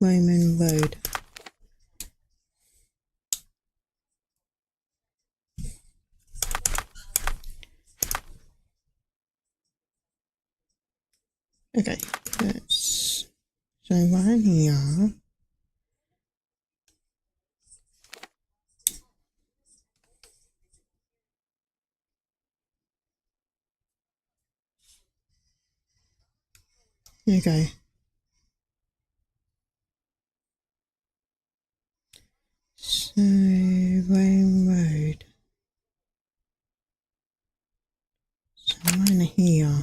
Speaker 1: Raymond Road. Okay, let's so right here. Okay. So Rain Road. So right here.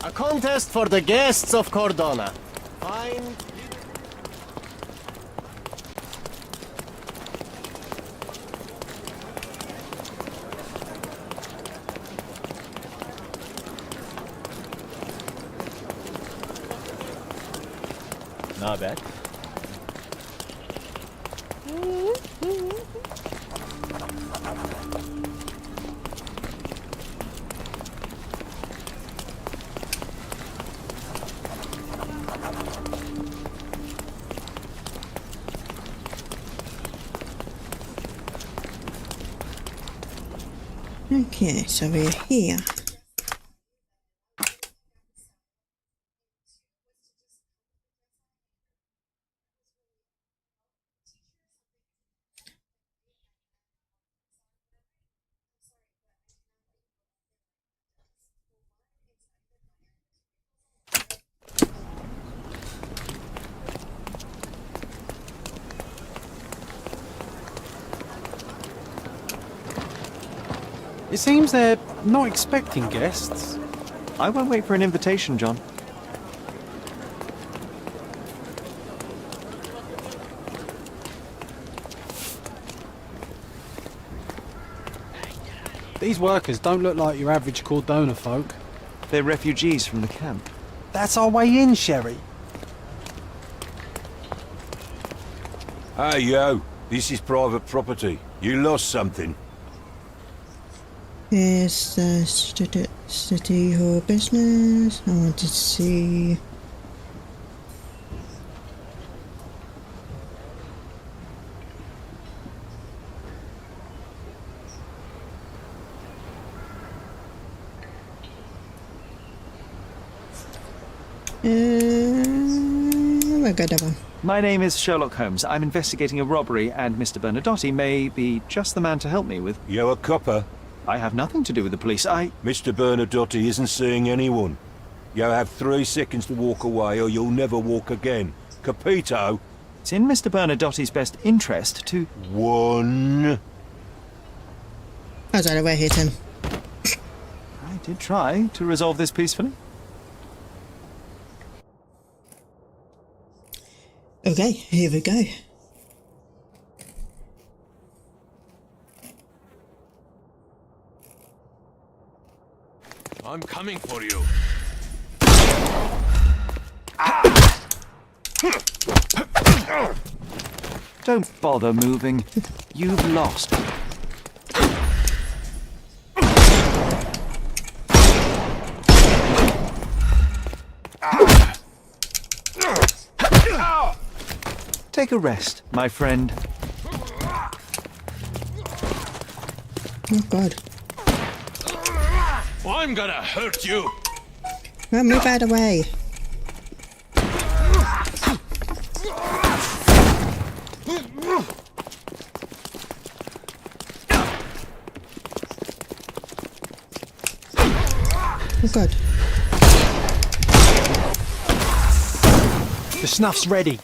Speaker 18: A contest for the guests of Cordona. Fine.
Speaker 6: Not bad.
Speaker 1: Okay, so we're here.
Speaker 10: It seems they're not expecting guests.
Speaker 3: I won't wait for an invitation, John.
Speaker 10: These workers don't look like your average Cordona folk.
Speaker 3: They're refugees from the camp.
Speaker 10: That's our way in, Sherry.
Speaker 13: Hey, yo. This is private property. You lost something.
Speaker 1: Here's the city hall business. I want to see. We'll go that one.
Speaker 3: My name is Sherlock Holmes. I'm investigating a robbery, and Mr. Bernadotte may be just the man to help me with...
Speaker 19: You're a copper?
Speaker 3: I have nothing to do with the police.
Speaker 19: Mr. Bernadotte isn't seeing anyone. You have 3 seconds to walk away, or you'll never walk again. Capito?
Speaker 3: It's in Mr. Bernadotte's best interest to...
Speaker 19: 1.
Speaker 1: I don't know where hit him.
Speaker 3: I did try to resolve this peacefully.
Speaker 1: Okay, here we go.
Speaker 13: I'm coming for you.
Speaker 3: Don't bother moving. You've lost. Take a rest, my friend.
Speaker 1: Oh God.
Speaker 13: I'm gonna hurt you.
Speaker 1: Well, move out of the way. Oh God.
Speaker 10: The snuff's ready.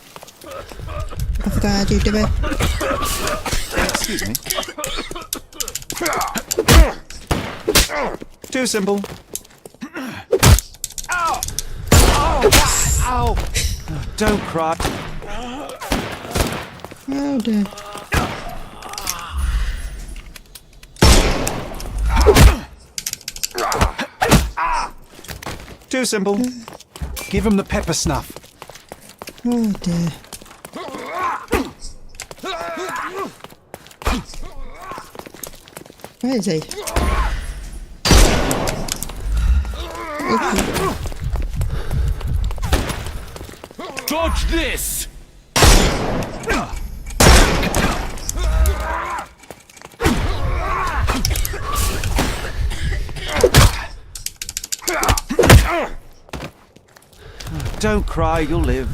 Speaker 1: I forgot how to do it.
Speaker 3: Excuse me. Too simple. Ow! Oh, ow! Don't cry.
Speaker 1: Oh dear.
Speaker 3: Too simple.
Speaker 10: Give him the pepper snuff.
Speaker 1: Oh dear. Where is he?
Speaker 13: Dodge this!
Speaker 3: Don't cry, you'll live.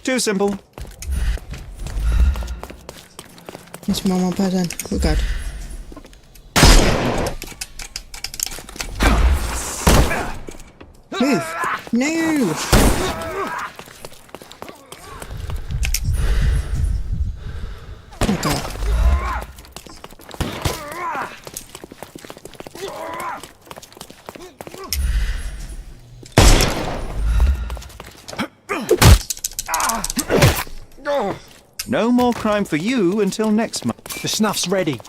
Speaker 3: Too simple.
Speaker 1: It's one more person. Oh God. Move! No! Oh God.
Speaker 3: No more crime for you until next month.
Speaker 10: The snuff's ready.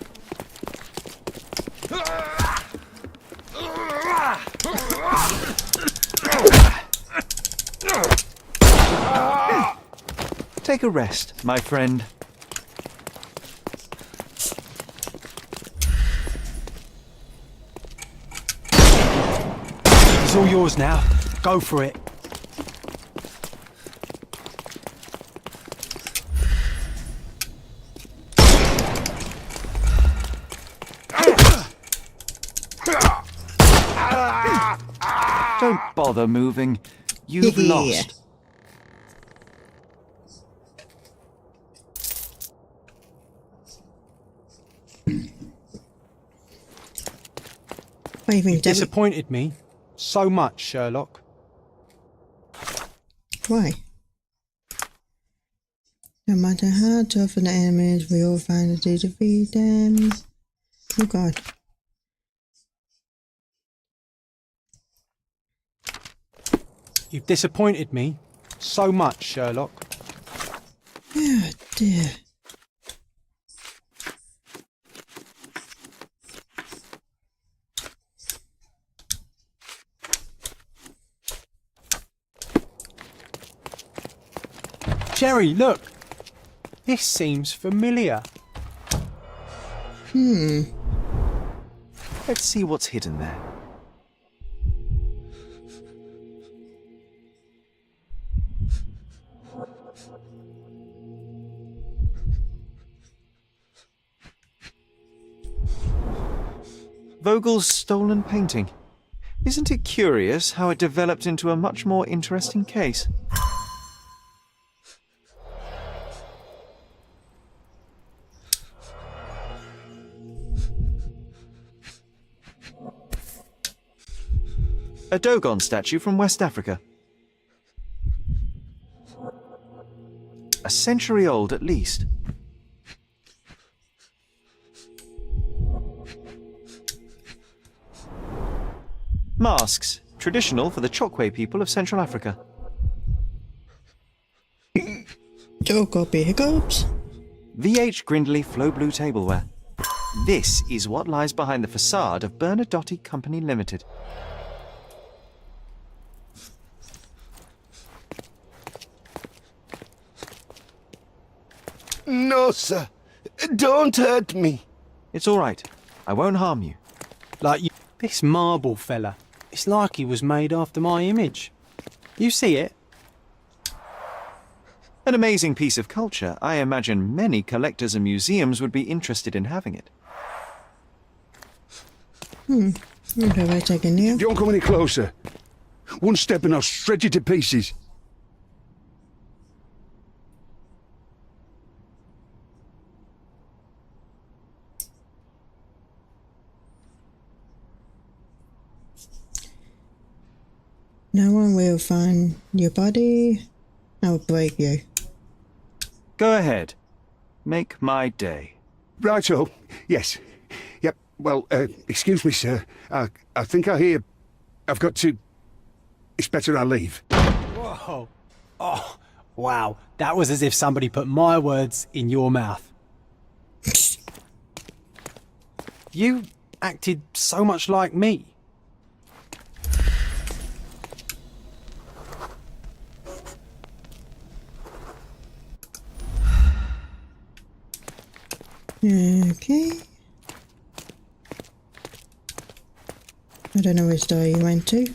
Speaker 3: Take a rest, my friend.
Speaker 10: It's all yours now. Go for it.
Speaker 3: Don't bother moving. You've lost.
Speaker 10: You disappointed me so much, Sherlock.
Speaker 1: Why? No matter how tough the enemy is, we all find a way to defeat them. Oh God.
Speaker 10: You've disappointed me so much, Sherlock.
Speaker 1: Oh dear.
Speaker 10: Sherry, look! This seems familiar.
Speaker 3: Let's see what's hidden there. Vogel's stolen painting. Isn't it curious how it developed into a much more interesting case? A Dogon statue from West Africa. A century old at least. Masks, traditional for the Chokwe people of Central Africa.
Speaker 1: Copy hiccups.
Speaker 3: VH Grindley Flow Blue tableware. This is what lies behind the facade of Bernadotte Company Limited.
Speaker 15: No, sir. Don't hurt me.
Speaker 3: It's all right. I won't harm you.
Speaker 10: Like you, this marble fella. It's like he was made after my image. You see it?
Speaker 3: An amazing piece of culture. I imagine many collectors and museums would be interested in having it.
Speaker 1: Okay, wait a second here.
Speaker 20: Don't come any closer. One step and I'll shred you to pieces.
Speaker 1: No one will find your body. I'll break you.
Speaker 3: Go ahead. Make my day.
Speaker 20: Righto. Yes. Yep. Well, excuse me, sir. I think I hear... I've got to... It's better I leave.
Speaker 10: Whoa. Oh, wow. That was as if somebody put my words in your mouth. You acted so much like me.
Speaker 1: Okay. I don't know which door you went to.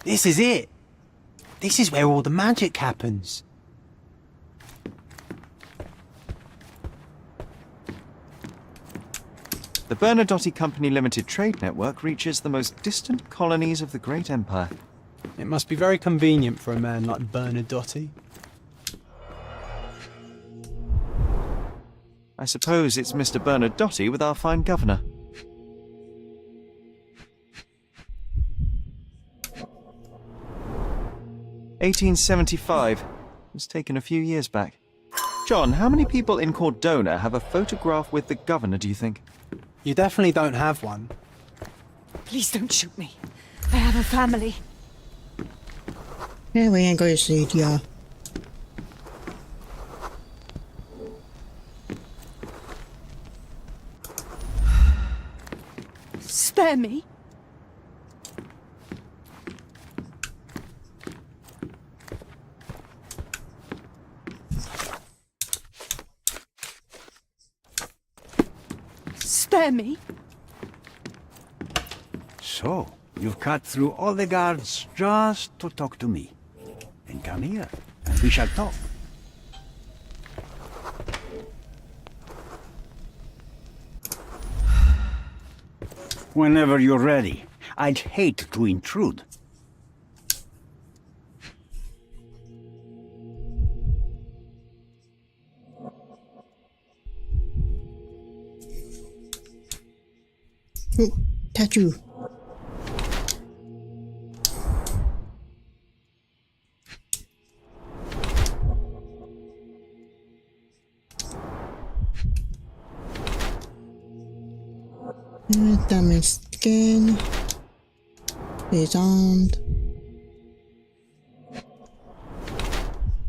Speaker 10: This is it. This is where all the magic happens.
Speaker 3: The Bernadotte Company Limited trade network reaches the most distant colonies of the Great Empire.
Speaker 10: It must be very convenient for a man like Bernadotte.
Speaker 3: I suppose it's Mr. Bernadotte with our fine governor. (1875) was taken a few years back. John, how many people in Cordona have a photograph with the governor, do you think?
Speaker 10: You definitely don't have one.
Speaker 7: Please don't shoot me. I have a family.
Speaker 1: Yeah, we ain't going to see it, yeah.
Speaker 7: Spare me. Spare me.
Speaker 21: So, you've cut through all the guards just to talk to me. Then come here, and we shall talk. Whenever you're ready. I'd hate to intrude.
Speaker 1: Oh, tattoo. Damaged skin. He's armed.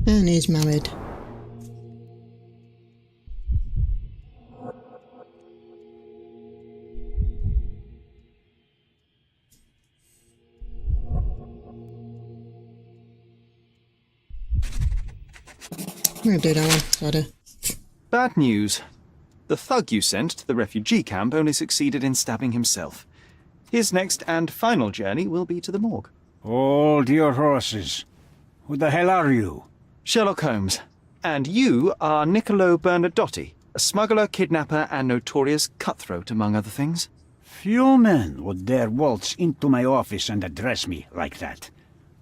Speaker 1: And he's married. I'm gonna do that one. Sorry.
Speaker 3: Bad news. The thug you sent to the refugee camp only succeeded in stabbing himself. His next and final journey will be to the morgue.
Speaker 21: Hold your horses. Who the hell are you?
Speaker 3: Sherlock Holmes. And you are Niccolo Bernadotti, a smuggler, kidnapper, and notorious cutthroat, among other things.
Speaker 21: Few men would dare waltz into my office and address me like that.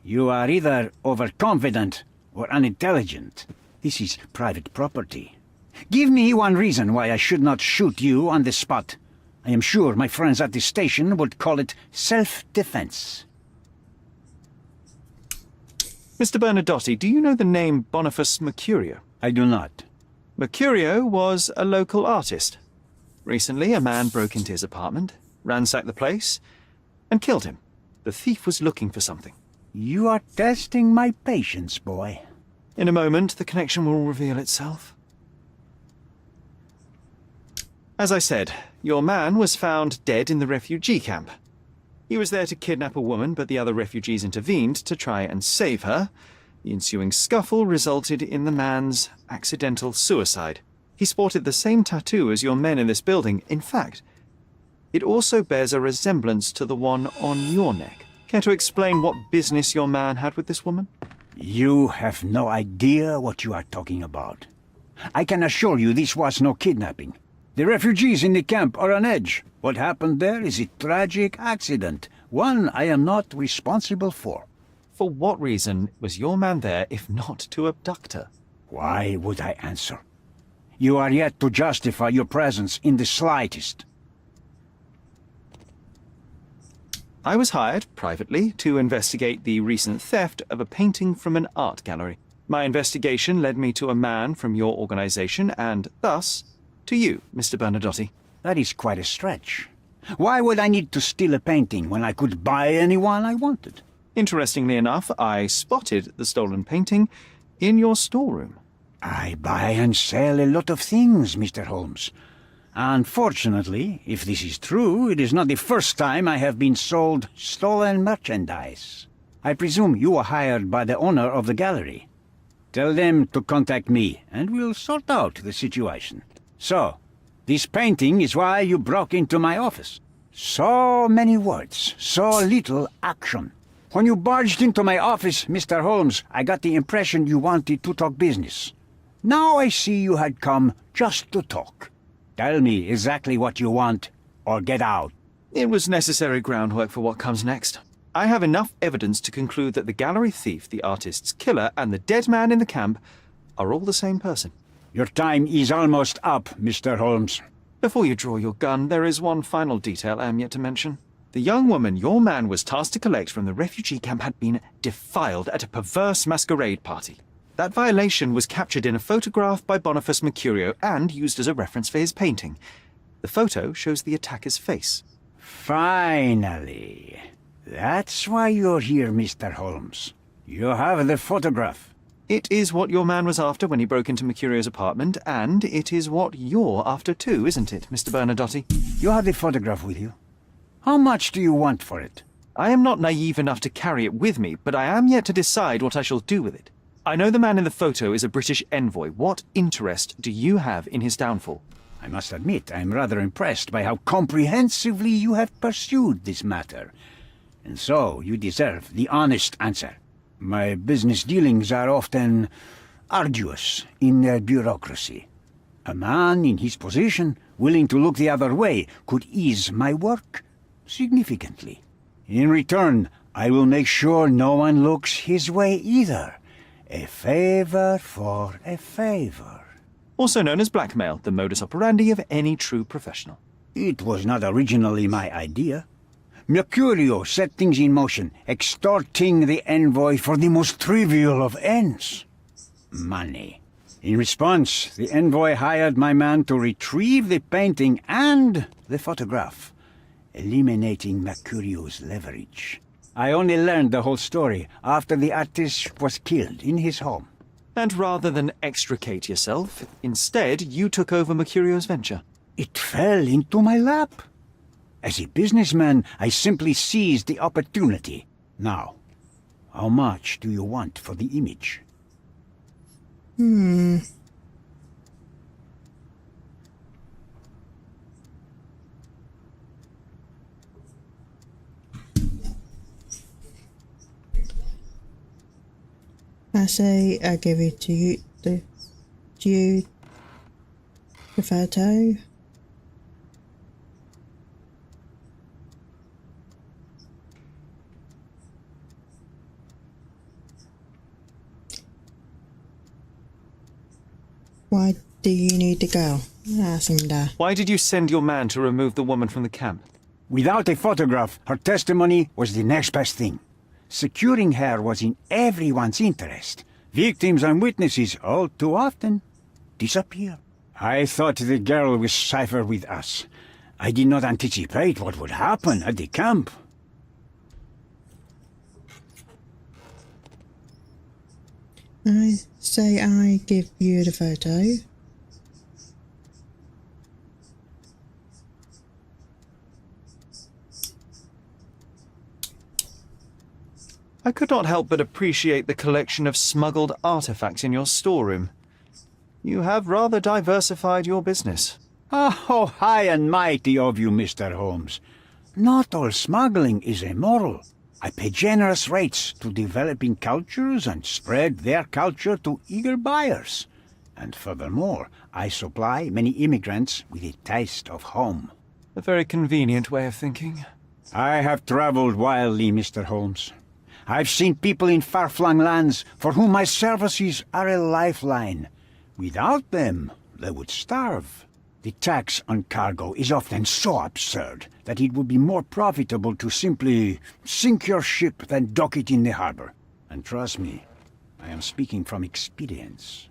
Speaker 21: You are either overconfident or unintelligent. This is private property. Give me one reason why I should not shoot you on the spot. I am sure my friends at the station would call it self-defense.
Speaker 3: Mr. Bernadotti, do you know the name Boniface Mercurio?
Speaker 21: I do not.
Speaker 3: Mercurio was a local artist. Recently, a man broke into his apartment, ransacked the place, and killed him. The thief was looking for something.
Speaker 21: You are testing my patience, boy.
Speaker 3: In a moment, the connection will reveal itself. As I said, your man was found dead in the refugee camp. He was there to kidnap a woman, but the other refugees intervened to try and save her. The ensuing scuffle resulted in the man's accidental suicide. He sported the same tattoo as your men in this building. In fact, it also bears a resemblance to the one on your neck. Care to explain what business your man had with this woman?
Speaker 21: You have no idea what you are talking about. I can assure you this was no kidnapping. The refugees in the camp are on edge. What happened there is a tragic accident, one I am not responsible for.
Speaker 3: For what reason was your man there if not to abduct her?
Speaker 21: Why would I answer? You are yet to justify your presence in the slightest.
Speaker 3: I was hired, privately, to investigate the recent theft of a painting from an art gallery. My investigation led me to a man from your organization, and thus, to you, Mr. Bernadotti.
Speaker 21: That is quite a stretch. Why would I need to steal a painting when I could buy anyone I wanted?
Speaker 3: Interestingly enough, I spotted the stolen painting in your storeroom.
Speaker 21: I buy and sell a lot of things, Mr. Holmes. Unfortunately, if this is true, it is not the first time I have been sold stolen merchandise. I presume you were hired by the owner of the gallery. Tell them to contact me, and we'll sort out the situation. So, this painting is why you broke into my office. So many words, so little action. When you barged into my office, Mr. Holmes, I got the impression you wanted to talk business. Now I see you had come just to talk. Tell me exactly what you want, or get out.
Speaker 3: It was necessary groundwork for what comes next. I have enough evidence to conclude that the gallery thief, the artist's killer, and the dead man in the camp are all the same person.
Speaker 21: Your time is almost up, Mr. Holmes.
Speaker 3: Before you draw your gun, there is one final detail I am yet to mention. The young woman your man was tasked to collect from the refugee camp had been defiled at a perverse masquerade party. That violation was captured in a photograph by Boniface Mercurio and used as a reference for his painting. The photo shows the attacker's face.
Speaker 21: Finally. That's why you're here, Mr. Holmes. You have the photograph.
Speaker 3: It is what your man was after when he broke into Mercurio's apartment, and it is what you're after too, isn't it, Mr. Bernadotti?
Speaker 21: You have the photograph with you. How much do you want for it?
Speaker 3: I am not naive enough to carry it with me, but I am yet to decide what I shall do with it. I know the man in the photo is a British envoy. What interest do you have in his downfall?
Speaker 21: I must admit, I am rather impressed by how comprehensively you have pursued this matter. And so, you deserve the honest answer. My business dealings are often arduous in their bureaucracy. A man in his position, willing to look the other way, could ease my work significantly. In return, I will make sure no one looks his way either. A favor for a favor.
Speaker 3: Also known as blackmail, the modus operandi of any true professional.
Speaker 21: It was not originally my idea. Mercurio set things in motion, extorting the envoy for the most trivial of ends. Money. In response, the envoy hired my man to retrieve the painting and the photograph, eliminating Mercurio's leverage. I only learned the whole story after the artist was killed in his home.
Speaker 3: And rather than extricate yourself, instead you took over Mercurio's venture.
Speaker 21: It fell into my lap. As a businessman, I simply seized the opportunity. Now, how much do you want for the image?
Speaker 1: I say I give it to you, the photo. Why do you need to go?
Speaker 3: Why did you send your man to remove the woman from the camp?
Speaker 21: Without a photograph, her testimony was the next best thing. Securing her was in everyone's interest. Victims and witnesses all too often disappear. I thought the girl was safer with us. I did not anticipate what would happen at the camp.
Speaker 1: I say I give you the photo.
Speaker 3: I could not help but appreciate the collection of smuggled artifacts in your storeroom. You have rather diversified your business.
Speaker 21: Oh, high and mighty of you, Mr. Holmes. Not all smuggling is immoral. I pay generous rates to developing cultures and spread their culture to eager buyers. And furthermore, I supply many immigrants with a taste of home.
Speaker 3: A very convenient way of thinking.
Speaker 21: I have traveled wildly, Mr. Holmes. I've seen people in far-flung lands for whom my services are a lifeline. Without them, they would starve. The tax on cargo is often so absurd that it would be more profitable to simply sink your ship than dock it in the harbor. And trust me, I am speaking from experience.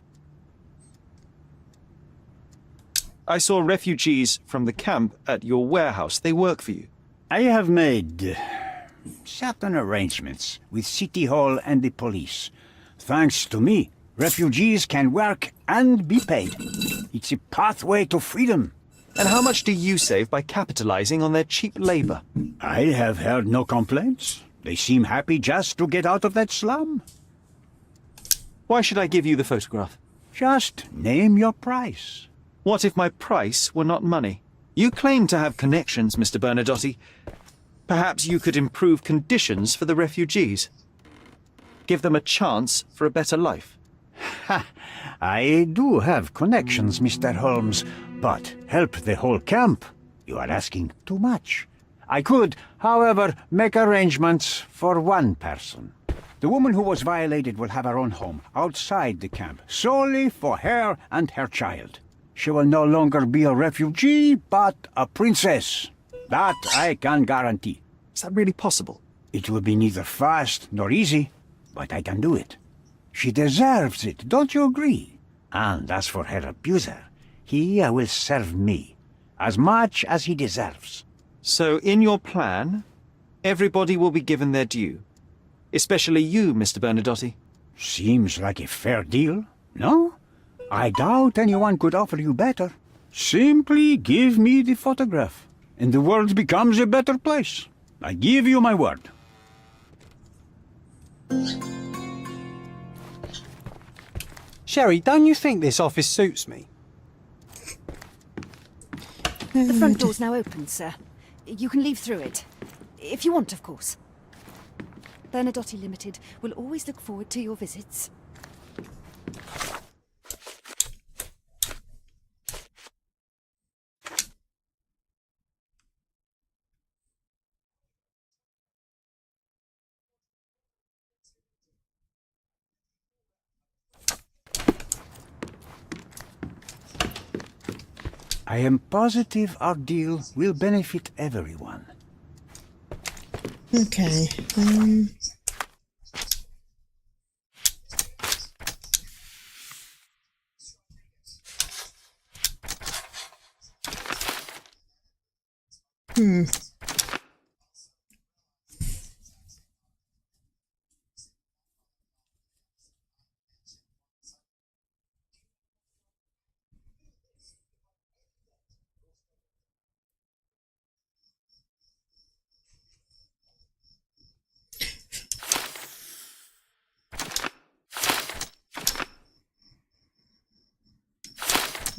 Speaker 3: I saw refugees from the camp at your warehouse. They work for you.
Speaker 21: I have made certain arrangements with City Hall and the police. Thanks to me, refugees can work and be paid. It's a pathway to freedom.
Speaker 3: And how much do you save by capitalizing on their cheap labor?
Speaker 21: I have heard no complaints. They seem happy just to get out of that slum.
Speaker 3: Why should I give you the photograph?
Speaker 21: Just name your price.
Speaker 3: What if my price were not money? You claim to have connections, Mr. Bernadotte. Perhaps you could improve conditions for the refugees. Give them a chance for a better life.
Speaker 21: Ha! I do have connections, Mr. Holmes, but help the whole camp? You are asking too much. I could, however, make arrangements for one person. The woman who was violated will have her own home outside the camp, solely for her and her child. She will no longer be a refugee, but a princess. That I can guarantee.
Speaker 3: Is that really possible?
Speaker 21: It will be neither fast nor easy, but I can do it. She deserves it, don't you agree? And as for her abuser, he will serve me, as much as he deserves.
Speaker 3: So in your plan, everybody will be given their due. Especially you, Mr. Bernadotte.
Speaker 21: Seems like a fair deal, no? I doubt anyone could offer you better. Simply give me the photograph, and the world becomes a better place. I give you my word.
Speaker 10: Sherry, don't you think this office suits me?
Speaker 7: The front door's now open, sir. You can leave through it. If you want, of course. Bernadotte Limited will always look forward to your visits.
Speaker 21: I am positive our deal will benefit everyone.
Speaker 1: Okay,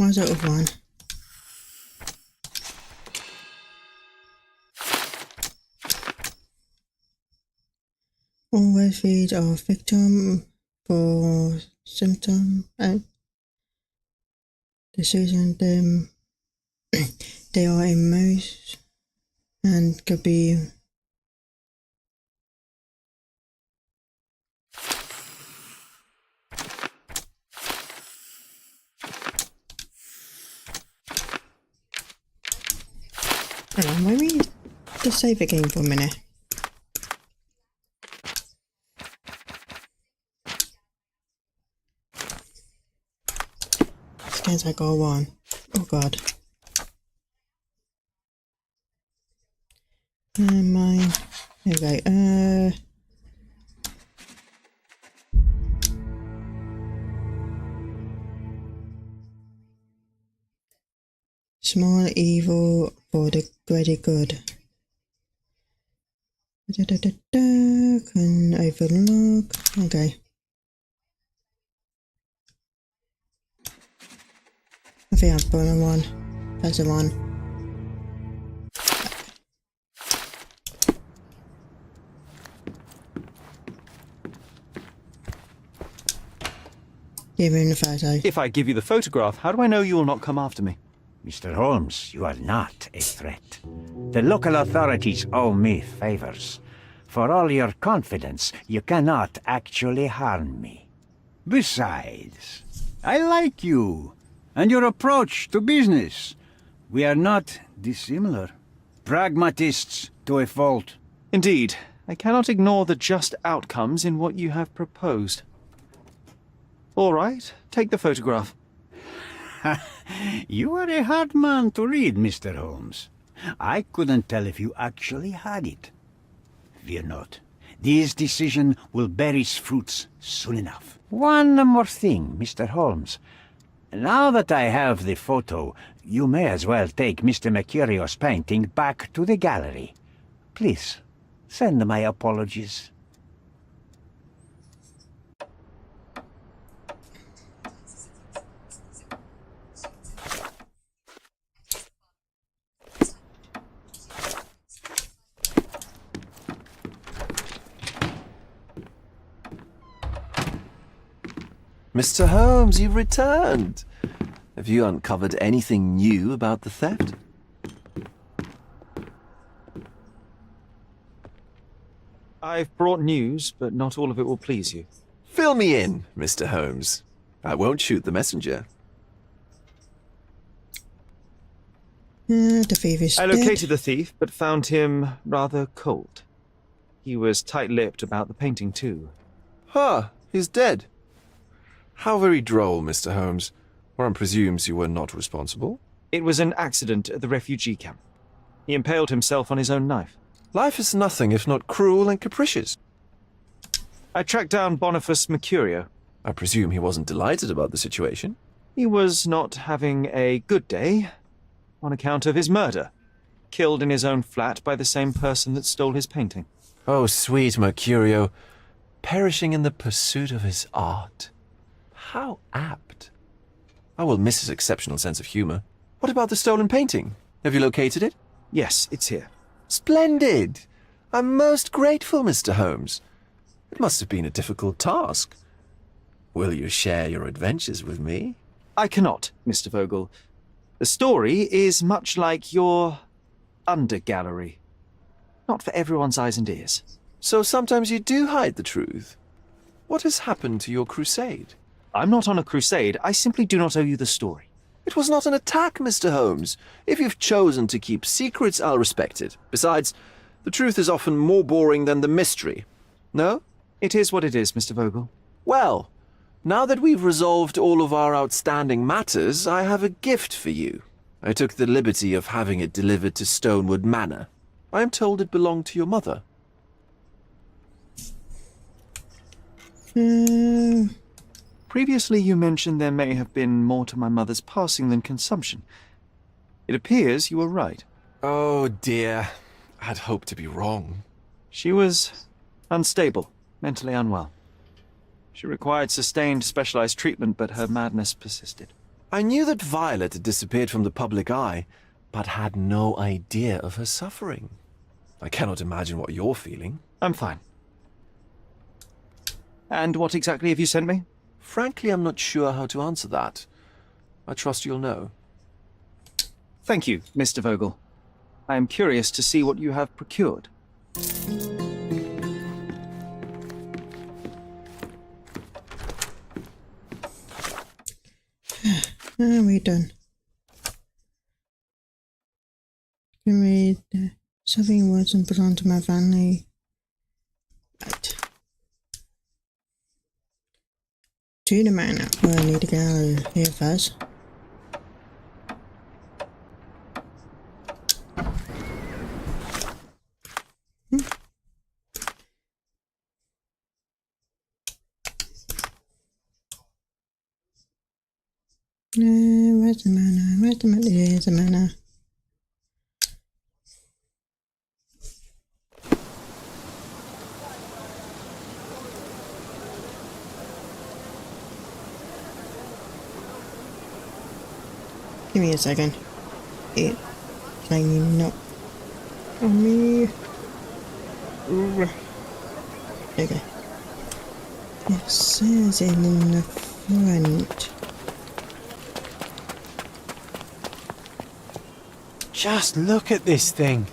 Speaker 1: Where's the other one? Always feed our victim for symptom and decision them they are most and could be hang on, let me just save the game for a minute. As I go on. Oh god. Mine. Okay, small evil for the greater good. Can overlook. Okay. I think I've got one. That's the one. Give him the photo.
Speaker 3: If I give you the photograph, how do I know you will not come after me?
Speaker 21: Mr. Holmes, you are not a threat. The local authorities owe me favors. For all your confidence, you cannot actually harm me. Besides, I like you. And your approach to business. We are not dissimilar. Pragmatists to a fault.
Speaker 3: Indeed, I cannot ignore the just outcomes in what you have proposed. All right, take the photograph.
Speaker 21: You are a hard man to read, Mr. Holmes. I couldn't tell if you actually had it. Fear not. This decision will bear its fruits soon enough. One more thing, Mr. Holmes. Now that I have the photo, you may as well take Mr. Mercurio's painting back to the gallery. Please, send my apologies.
Speaker 5: Mr. Holmes, you've returned. Have you uncovered anything new about the theft?
Speaker 3: I've brought news, but not all of it will please you.
Speaker 5: Fill me in, Mr. Holmes. I won't shoot the messenger.
Speaker 1: The thief is
Speaker 3: I located
Speaker 1: dead.
Speaker 3: the thief, but found him rather cold. He was tight-lipped about the painting, too.
Speaker 5: Huh, he's dead. How very droll, Mr. Holmes. One presumes you were not responsible.
Speaker 3: It was an accident at the refugee camp. He impaled himself on his own knife.
Speaker 5: Life is nothing if not cruel and capricious.
Speaker 3: I tracked down Boniface Mercurio.
Speaker 5: I presume he wasn't delighted about the situation.
Speaker 3: He was not having a good day on account of his murder. Killed in his own flat by the same person that stole his painting.
Speaker 5: Oh, sweet Mercurio. Perishing in the pursuit of his art. How apt. I will miss his exceptional sense of humor. What about the stolen painting? Have you located it?
Speaker 3: Yes, it's here.
Speaker 5: Splendid. I'm most grateful, Mr. Holmes. It must have been a difficult task. Will you share your adventures with me?
Speaker 3: I cannot, Mr. Vogel. The story is much like your undergallery. Not for everyone's eyes and ears.
Speaker 5: So sometimes you do hide the truth. What has happened to your crusade?
Speaker 3: I'm not on a crusade. I simply do not owe you the story.
Speaker 5: It was not an attack, Mr. Holmes. If you've chosen to keep secrets, I'll respect it. Besides, the truth is often more boring than the mystery. No?
Speaker 3: It is what it is, Mr. Vogel.
Speaker 5: Well, now that we've resolved all of our outstanding matters, I have a gift for you. I took the liberty of having it delivered to Stonewood Manor. I am told it belonged to your mother.
Speaker 3: Previously you mentioned there may have been more to my mother's passing than consumption. It appears you were right.
Speaker 5: Oh dear, I'd hoped to be wrong.
Speaker 3: She was unstable, mentally unwell. She required sustained specialized treatment, but her madness persisted.
Speaker 5: I knew that Violet had disappeared from the public eye, but had no idea of her suffering. I cannot imagine what you're feeling.
Speaker 3: I'm fine. And what exactly have you sent me?
Speaker 5: Frankly, I'm not sure how to answer that. I trust you'll know.
Speaker 3: Thank you, Mr. Vogel. I am curious to see what you have procured.
Speaker 1: Are we done? Can read something wasn't belong to my family. Right. To the manor. Well, I need to go here first. Where's the manor? Where's the manor? Here's the manor. Give me a second. It's playing up on me. Okay. It says it in the front.
Speaker 10: Just look at this thing.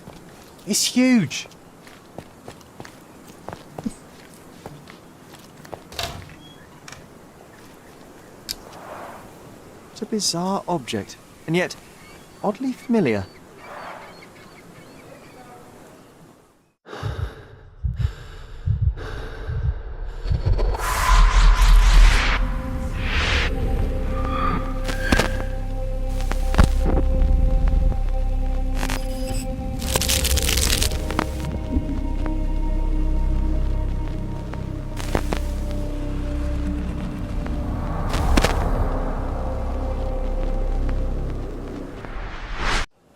Speaker 10: It's huge.
Speaker 3: It's a bizarre object, and yet oddly familiar.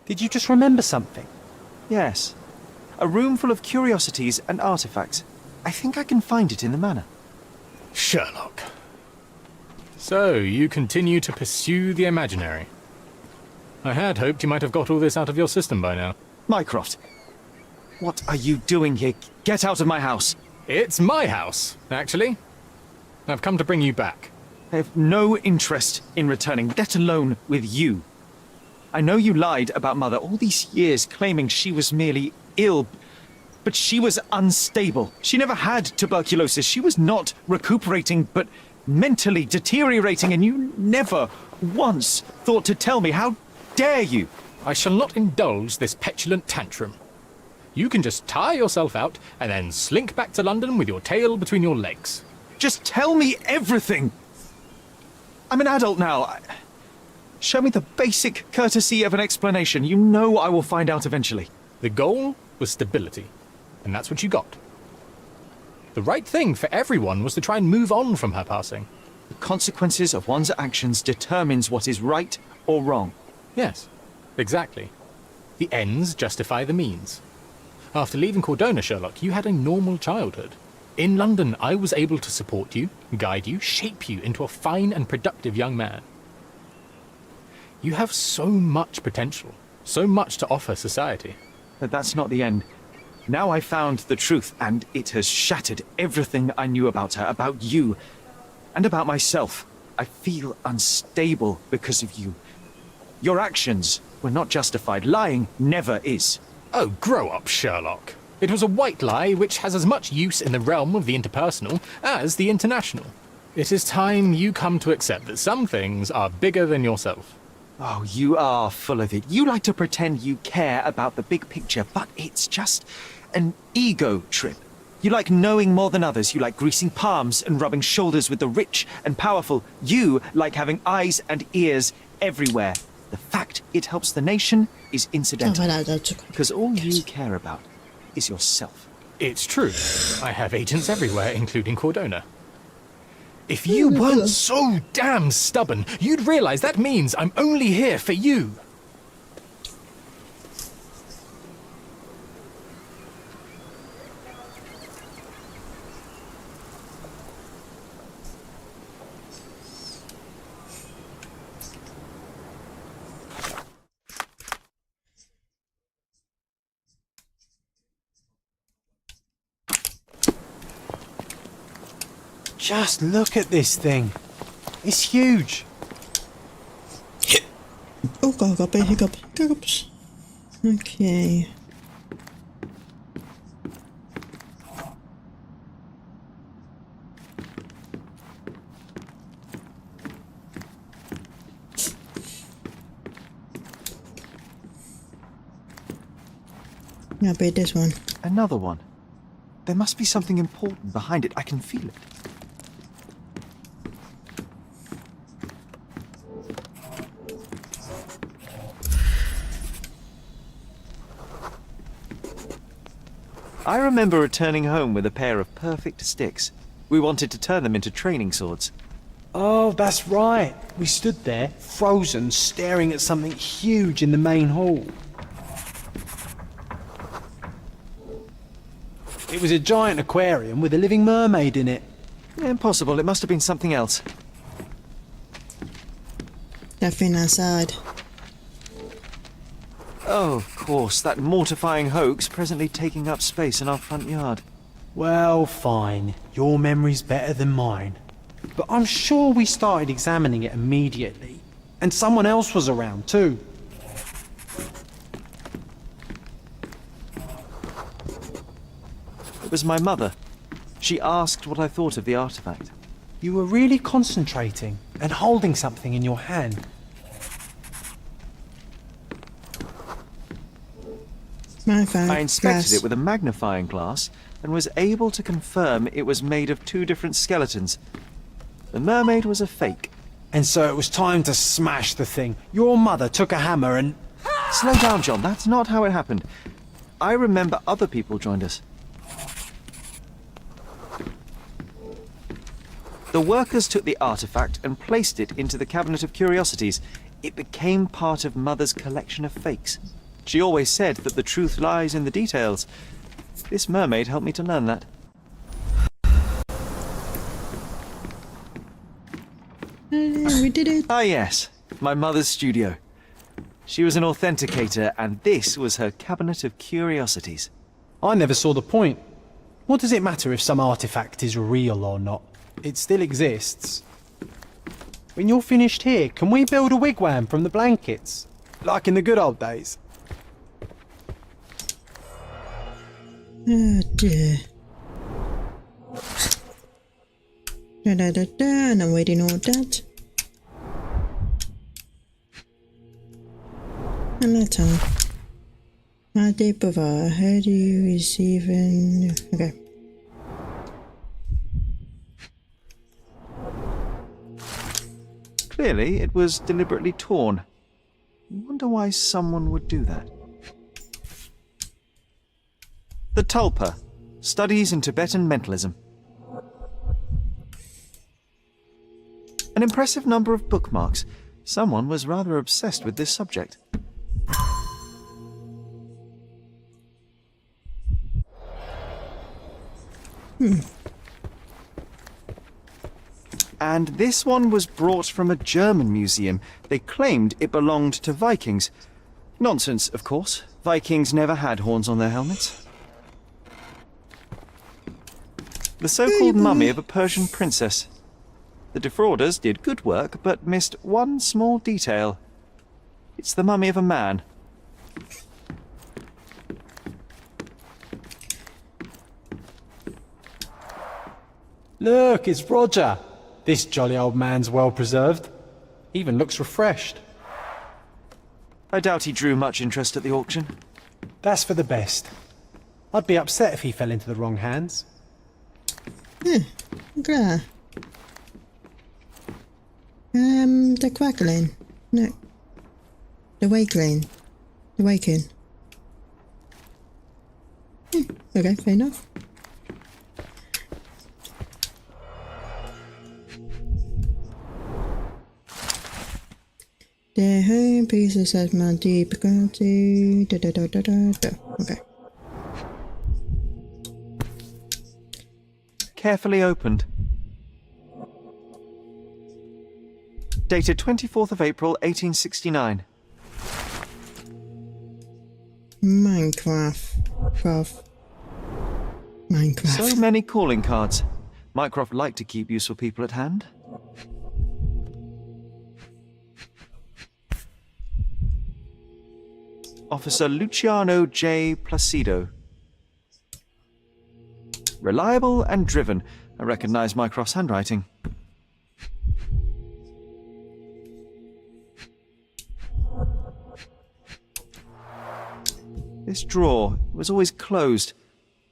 Speaker 10: Did you just remember something?
Speaker 3: Yes. A room full of curiosities and artifacts. I think I can find it in the manor.
Speaker 6: Sherlock. So, you continue to pursue the imaginary. I had hoped you might have got all this out of your system by now.
Speaker 3: Mycroft, what are you doing here? Get out of my house.
Speaker 6: It's my house, actually. I've come to bring you back.
Speaker 3: I have no interest in returning, let alone with you. I know you lied about Mother all these years, claiming she was merely ill, but she was unstable. She never had tuberculosis. She was not recuperating, but mentally deteriorating, and you never once thought to tell me. How dare you?
Speaker 6: I shall not indulge this petulant tantrum. You can just tire yourself out and then slink back to London with your tail between your legs.
Speaker 3: Just tell me everything. I'm an adult now. Show me the basic courtesy of an explanation. You know I will find out eventually.
Speaker 6: The goal was stability, and that's what you got. The right thing for everyone was to try and move on from her passing.
Speaker 3: The consequences of one's actions determines what is right or wrong.
Speaker 6: Yes, exactly. The ends justify the means. After leaving Cordona, Sherlock, you had a normal childhood. In London, I was able to support you, guide you, shape you into a fine and productive young man. You have so much potential, so much to offer society.
Speaker 3: But that's not the end. Now I found the truth, and it has shattered everything I knew about her, about you, and about myself. I feel unstable because of you. Your actions were not justified. Lying never is.
Speaker 6: Oh, grow up, Sherlock. It was a white lie which has as much use in the realm of the interpersonal as the international. It is time you come to accept that some things are bigger than yourself.
Speaker 3: Oh, you are full of it. You like to pretend you care about the big picture, but it's just an ego trip. You like knowing more than others. You like greasing palms and rubbing shoulders with the rich and powerful. You like having eyes and ears everywhere. The fact it helps the nation is incidental, because all you care about is yourself.
Speaker 6: It's true. I have agents everywhere, including Cordona. If you weren't so damn stubborn, you'd realize that means I'm only here for you.
Speaker 10: Just look at this thing. It's huge.
Speaker 1: Oh god, got big hiccups. Okay. I'll beat this one.
Speaker 3: Another one. There must be something important behind it. I can feel it. I remember returning home with a pair of perfect sticks. We wanted to turn them into training swords.
Speaker 10: Oh, that's right. We stood there, frozen, staring at something huge in the main hall. It was a giant aquarium with a living mermaid in it.
Speaker 3: Impossible. It must have been something else.
Speaker 1: That thing outside.
Speaker 3: Oh, of course. That mortifying hoax presently taking up space in our front yard.
Speaker 10: Well, fine. Your memory's better than mine. But I'm sure we started examining it immediately. And someone else was around too.
Speaker 3: It was my mother. She asked what I thought of the artifact.
Speaker 10: You were really concentrating and holding something in your hand.
Speaker 3: I inspected it with a magnifying glass and was able to confirm it was made of two different skeletons. The mermaid was a fake.
Speaker 10: And so it was time to smash the thing. Your mother took a hammer and...
Speaker 3: Slow down, John. That's not how it happened. I remember other people joined us. The workers took the artifact and placed it into the cabinet of curiosities. It became part of Mother's collection of fakes. She always said that the truth lies in the details. This mermaid helped me to learn that.
Speaker 1: We did it.
Speaker 3: Ah, yes. My mother's studio. She was an authenticator, and this was her cabinet of curiosities.
Speaker 10: I never saw the point. What does it matter if some artifact is real or not? It still exists. When you're finished here, can we build a wigwam from the blankets? Like in the good old days?
Speaker 1: Oh dear. And I'm waiting on that. And that time. How deep of a how do you receive in okay.
Speaker 3: Clearly, it was deliberately torn. I wonder why someone would do that. The Tulpa, Studies in Tibetan Mentalism. An impressive number of bookmarks. Someone was rather obsessed with this subject. And this one was brought from a German museum. They claimed it belonged to Vikings. Nonsense, of course. Vikings never had horns on their helmets. The so-called mummy of a Persian princess. The defrauders did good work, but missed one small detail. It's the mummy of a man.
Speaker 10: Look, it's Roger. This jolly old man's well preserved. Even looks refreshed.
Speaker 3: I doubt he drew much interest at the auction.
Speaker 10: That's for the best. I'd be upset if he fell into the wrong hands.
Speaker 1: Okay. The quackling. No. The wakeling. The waking. Okay, fair enough. The home pieces has my difficulty. Okay.
Speaker 3: Carefully opened. Dated 24th of April, 1869.
Speaker 1: Minecraft.
Speaker 3: So many calling cards. Mycroft liked to keep useful people at hand. Officer Luciano J. Placido. Reliable and driven. I recognize Mycroft's handwriting. This drawer was always closed.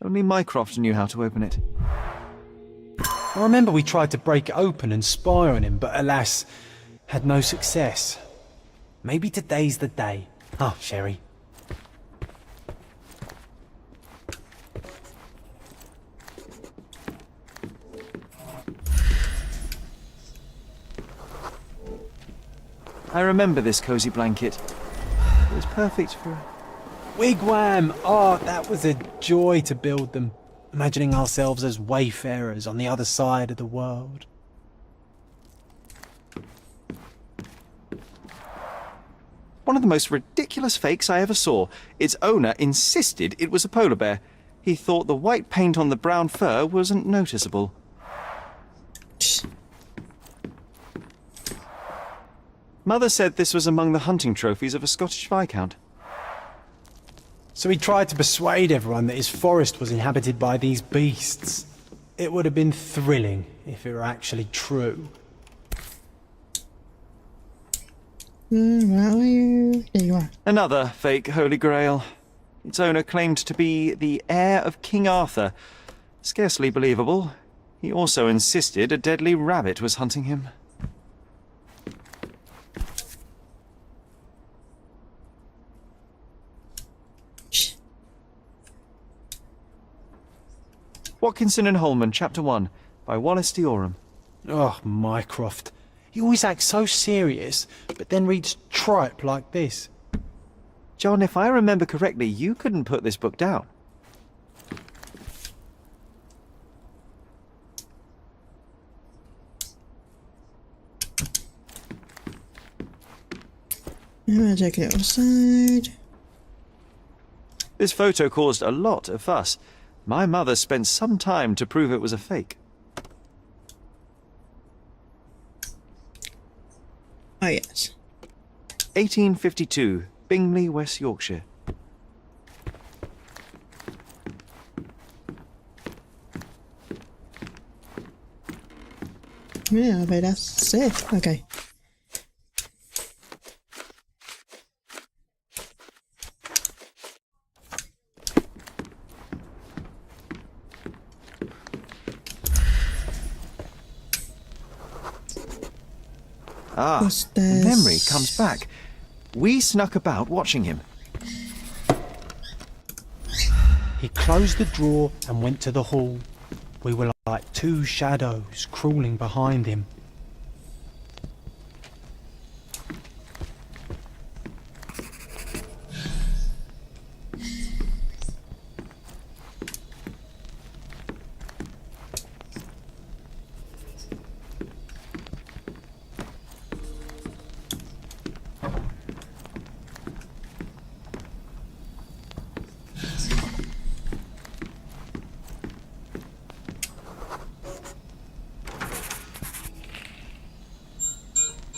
Speaker 3: Only Mycroft knew how to open it.
Speaker 10: I remember we tried to break it open and spy on him, but alas, had no success. Maybe today's the day. Oh, Sherry.
Speaker 3: I remember this cozy blanket. It was perfect for...
Speaker 10: Wigwam! Oh, that was a joy to build them. Imagining ourselves as wayfarers on the other side of the world.
Speaker 3: One of the most ridiculous fakes I ever saw. Its owner insisted it was a polar bear. He thought the white paint on the brown fur wasn't noticeable. Mother said this was among the hunting trophies of a Scottish Viscount.
Speaker 10: So he tried to persuade everyone that his forest was inhabited by these beasts. It would have been thrilling if it were actually true.
Speaker 1: Where are you? There you are.
Speaker 3: Another fake Holy Grail. Its owner claimed to be the heir of King Arthur. Scarcely believable. He also insisted a deadly rabbit was hunting him. Watkinson and Holman, Chapter One, by Wallace D. Oram.
Speaker 10: Oh, Mycroft. He always acts so serious, but then reads tripe like this.
Speaker 3: John, if I remember correctly, you couldn't put this book down.
Speaker 1: I'm gonna take it outside.
Speaker 3: This photo caused a lot of fuss. My mother spent some time to prove it was a fake.
Speaker 1: Oh, yes.
Speaker 3: 1852, Bingley, West Yorkshire.
Speaker 1: Yeah, but that's safe. Okay.
Speaker 3: Ah, memory comes back. We snuck about watching him.
Speaker 10: He closed the drawer and went to the hall. We were like two shadows crawling behind him.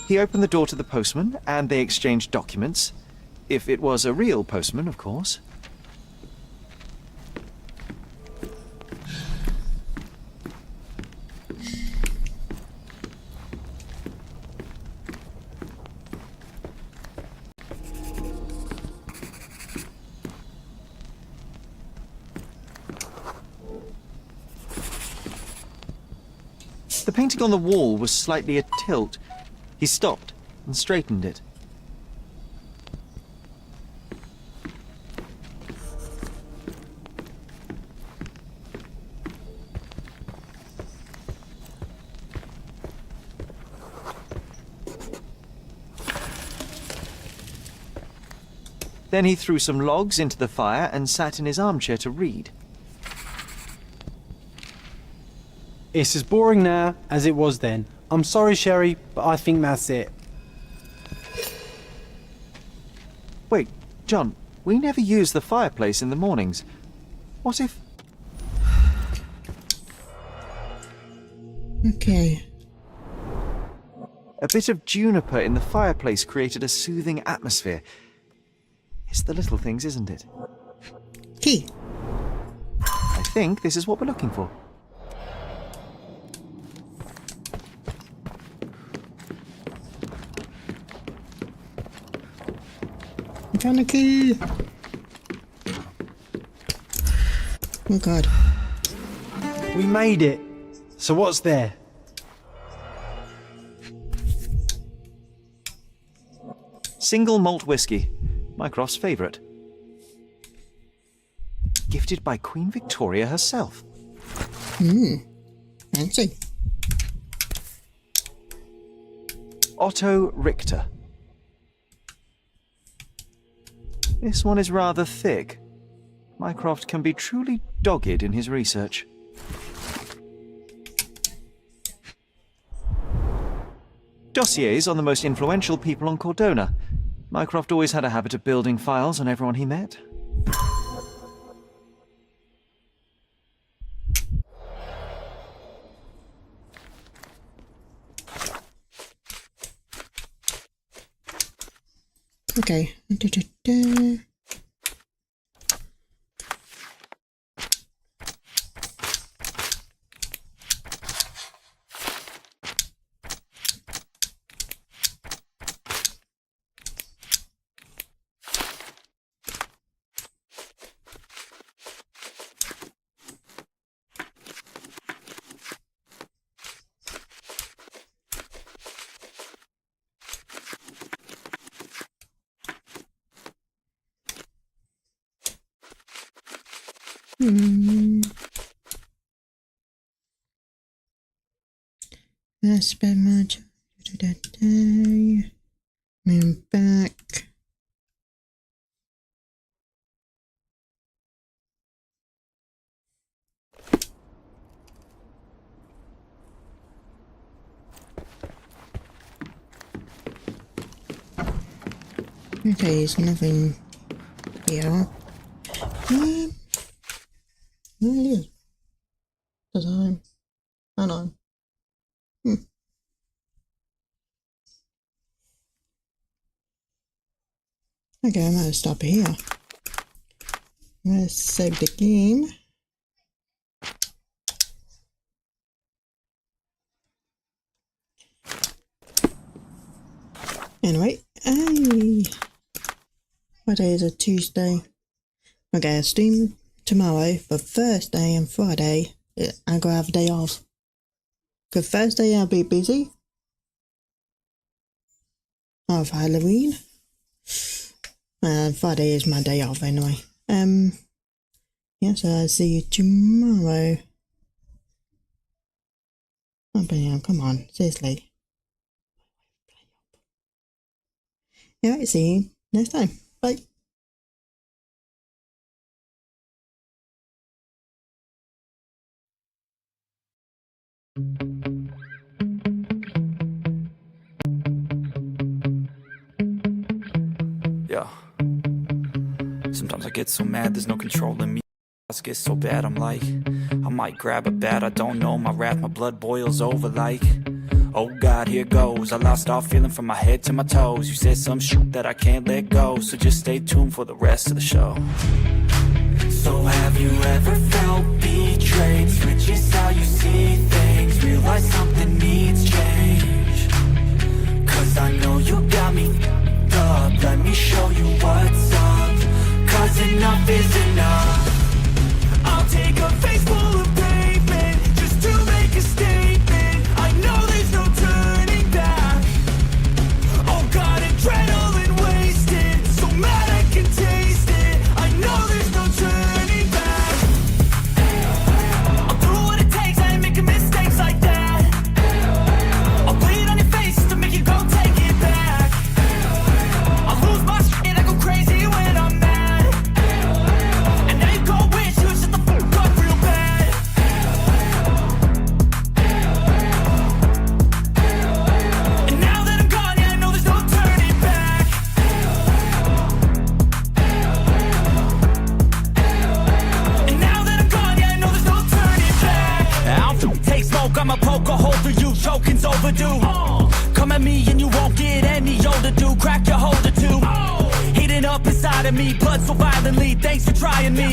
Speaker 3: He opened the door to the postman, and they exchanged documents. If it was a real postman, of course. The painting on the wall was slightly atilt. He stopped and straightened it. Then he threw some logs into the fire and sat in his armchair to read.
Speaker 10: It's as boring now as it was then. I'm sorry, Sherry, but I think that's it.
Speaker 3: Wait, John, we never use the fireplace in the mornings. What if...
Speaker 1: Okay.
Speaker 3: A bit of juniper in the fireplace created a soothing atmosphere. It's the little things, isn't it?
Speaker 1: Key.
Speaker 3: I think this is what we're looking for.
Speaker 1: I found a key. Oh god.
Speaker 10: We made it. So what's there?
Speaker 3: Single malt whiskey. Mycroft's favourite. Gifted by Queen Victoria herself.
Speaker 1: Fancy.
Speaker 3: Otto Richter. This one is rather thick. Mycroft can be truly dogged in his research. Dossiers on the most influential people on Cordona. Mycroft always had a habit of building files on everyone he met.
Speaker 1: Okay. I spent much that day. I'm back. Okay, there's nothing here. There it is. The time. I know. Okay, I might stop here. Let's save the game. Anyway, hey. What day is it? Tuesday. Okay, I'll stream tomorrow, but Thursday and Friday, I'm gonna have a day off. Because Thursday I'll be busy. Of Halloween. Friday is my day off anyway. Yeah, so I'll see you tomorrow. Oh, but yeah, come on, seriously. Yeah, see you next time. Bye.
Speaker 9: Yeah. Sometimes I get so mad, there's no controlling me. I get so bad, I'm like, I might grab a bat, I don't know, my wrath, my blood boils over like, oh God, here goes. I lost all feeling from my head to my toes. You said some shit that I can't let go, so just stay tuned for the rest of the show. So have you ever felt betrayed? Switches how you see things, realize something needs change. Cause I know you got me f***ed up, let me show you what's up. Cause enough is enough. I'll take a face full of pavement just to make a statement. I know there's no turning back. Oh God, adrenaline wasted, so mad I can taste it. I know there's no turning back. I'll do what it takes brokens overdue. Come at me and you won't get any older, dude. Crack your holder too. Heating up inside of me, blood so violently. Thanks for trying me.